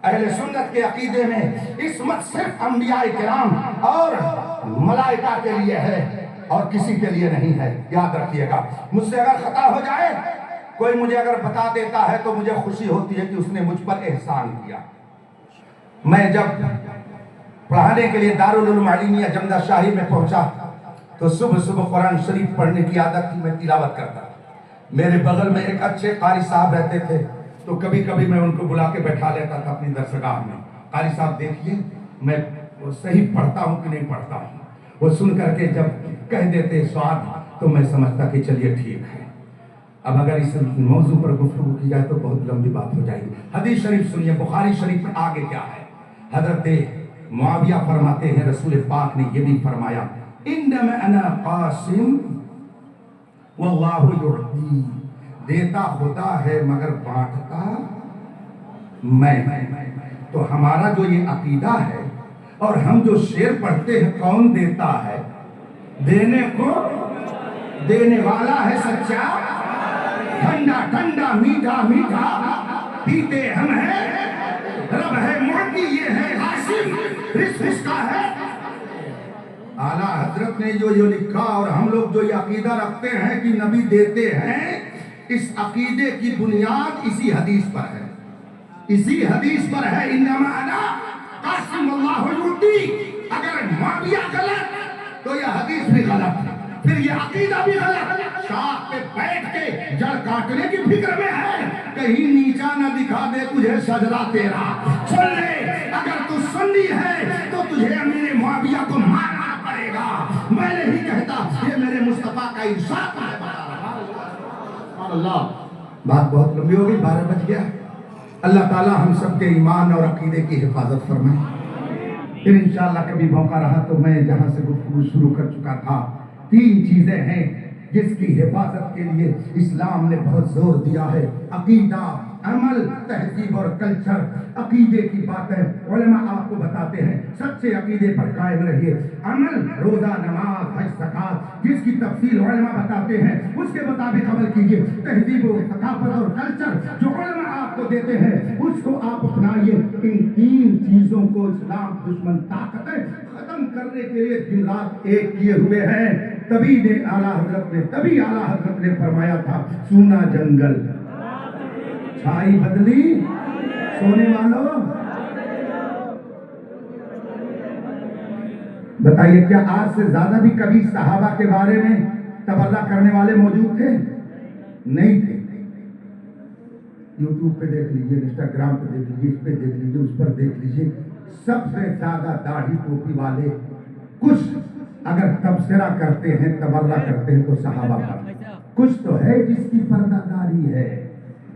اہل سنت کے عقیدے میں عصمت صرف انبیاء کرام اور ملائکہ کے لیے ہے اور کسی کے لیے نہیں ہے، یاد رکھیے گا۔ مجھ سے اگر خطا ہو جائے، کوئی مجھے اگر بتا دیتا ہے تو مجھے خوشی ہوتی ہے کہ اس نے مجھ پر احسان کیا۔ میں جب پڑھانے کے لیے دارالعلوم علیمیہ جمدہ شاہی میں پہنچا تو صبح صبح قرآن شریف پڑھنے کی عادت تھی، میں تلاوت کرتا۔ میرے بغل میں ایک اچھے قاری صاحب رہتے تھے، تو کبھی کبھی میں ان کو بلا کے بیٹھا لیتا تھا اپنی درسگاہ میں۔ قاری صاحب دیکھیے میں صحیح پڑھتا ہوں کہ نہیں پڑھتا ہوں۔ وہ سن کر کے جب کہہ دیتے سواد تو میں سمجھتا کہ چلیے ٹھیک ہے۔ اب اگر اس موضوع پر گفتگو کی جائے تو بہت لمبی بات ہو جائے گی۔ حدیث شریف سنیے، بخاری شریف میں آگے کیا ہے؟ حضرت معاویہ فرماتے ہیں رسول پاک نے یہ بھی فرمایا انما انا قاسم واللہ یعطی، دیتا خدا ہے مگر بانٹتا میں۔ تو ہمارا جو یہ عقیدہ ہے اور ہم جو شعر پڑھتے ہیں، کون دیتا ہے؟ دینے کو دینے والا ہے سچا، ٹھنڈا ٹھنڈا میٹھا میٹھا پیتے ہم ہیں، رب ہے معطی، یہ ہے قاسم، رزق اس کا ہے۔ اعلیٰ حضرت نے جو یہ لکھا اور ہم لوگ جو یہ عقیدہ رکھتے ہیں کہ نبی دیتے ہیں، اس عقیدے کی بنیاد اسی حدیث پر ہے، اسی حدیث پر ہے انما انا قاسم اللہ یعطی۔ اگر معاویہ غلط تو یہ حدیث بھی غلط، پھر یہ عقیدہ بھی غلط۔ شاخ پہ بیٹھ کے جڑ کاٹنے کی فکر میں ہے، کہیں نیچا نہ دکھا دے تجھے سجدہ تیرا۔ سن لے، اگر تو سنی ہے تو تجھے امیر معاویہ کو مارنا پڑے گا۔ میں نہیں کہتا، یہ میرے مصطفیٰ کا ارشاد ہے۔ اللہ، بات بہت لمبی ہو گئی، 12 بج گیا۔ اللہ تعالیٰ ہم سب کے ایمان اور عقیدے کی حفاظت فرمائے۔ پھر انشاءاللہ کبھی موقع رہا تو میں جہاں سے گفتگو شروع کر چکا تھا، 3 چیزیں ہیں جس کی حفاظت کے لیے اسلام نے بہت زور دیا ہے: عقیدہ، عمل، تہذیب اور کلچر۔ عقیدے کی باتیں علماء آپ کو بتاتے ہیں، سچے عقیدے پر قائم رہیے۔ عمل، روزہ، نماز، حج، زکوٰۃ، جس کی تفصیل علماء بتاتے ہیں اس کے مطابق عمل کیجیے۔ تہذیب و ثقافت اور کلچر جو علماء آپ کو دیتے ہیں اس کو آپ اپنائیے۔ ان 3 چیزوں کو اسلام دشمن طاقتیں ختم کرنے کے لیے دن رات ایک کیے ہوئے ہیں۔ تبھی اعلیٰ حضرت نے فرمایا تھا، سونا جنگل چھائی بدلی، سونے والوں بتائیے کیا آج سے زیادہ بھی کبھی صحابہ کے بارے میں تبرہ کرنے والے موجود تھے؟ نہیں تھے۔ یوٹیوب پہ دیکھ لیجئے، انسٹاگرام پہ دیکھ لیجئے، اس پہ دیکھ لیجئے، اس پر دیکھ لیجئے، سب سے زیادہ داڑھی ٹوپی والے کچھ اگر تبصرہ کرتے ہیں، تبرہ کرتے ہیں تو صحابہ پر۔ کچھ تو ہے جس کی پردہ داری ہے،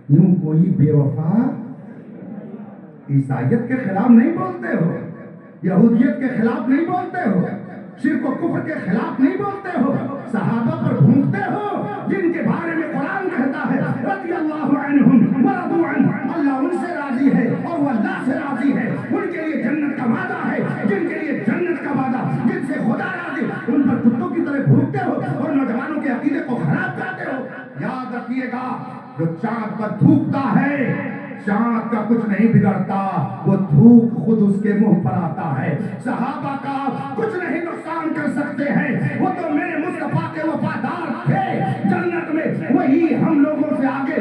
یوں کوئی بے وفا عیسائیت کے خلاف نہیں بولتے ہو، یہودیت کے خلاف نہیں بولتے ہو، شرک و کفر کے خلاف نہیں بولتے ہو، صحابہ پر بھونکتے ہو جن کے بارے میں قرآن کہتا ہے رضی اللہ عنہم ورضوا عنہ، اللہ ان سے راضی ہے اور وہ اللہ سے راضی ہے، ان کے لیے جنت کا وعدہ ہے، جن کے لیے جنت کا وعدہ، جن سے خدا راضی، ان پر کتوں کی طرح بھونکتے ہو اور نوجوانوں کے عقیدے کو خراب کرتے ہو۔ یاد رکھیے گا، جو چاند پر تھوکتا ہے چاند کا کچھ نہیں بگڑتا، وہ دھوپ خود اس کے منہ پر آتا ہے۔ صحابہ کا کچھ نہیں نقصان کر سکتے ہیں، وہ تو میرے مصطفیٰ کے وفادار تھے، جنت میں وہی ہم لوگوں سے آگے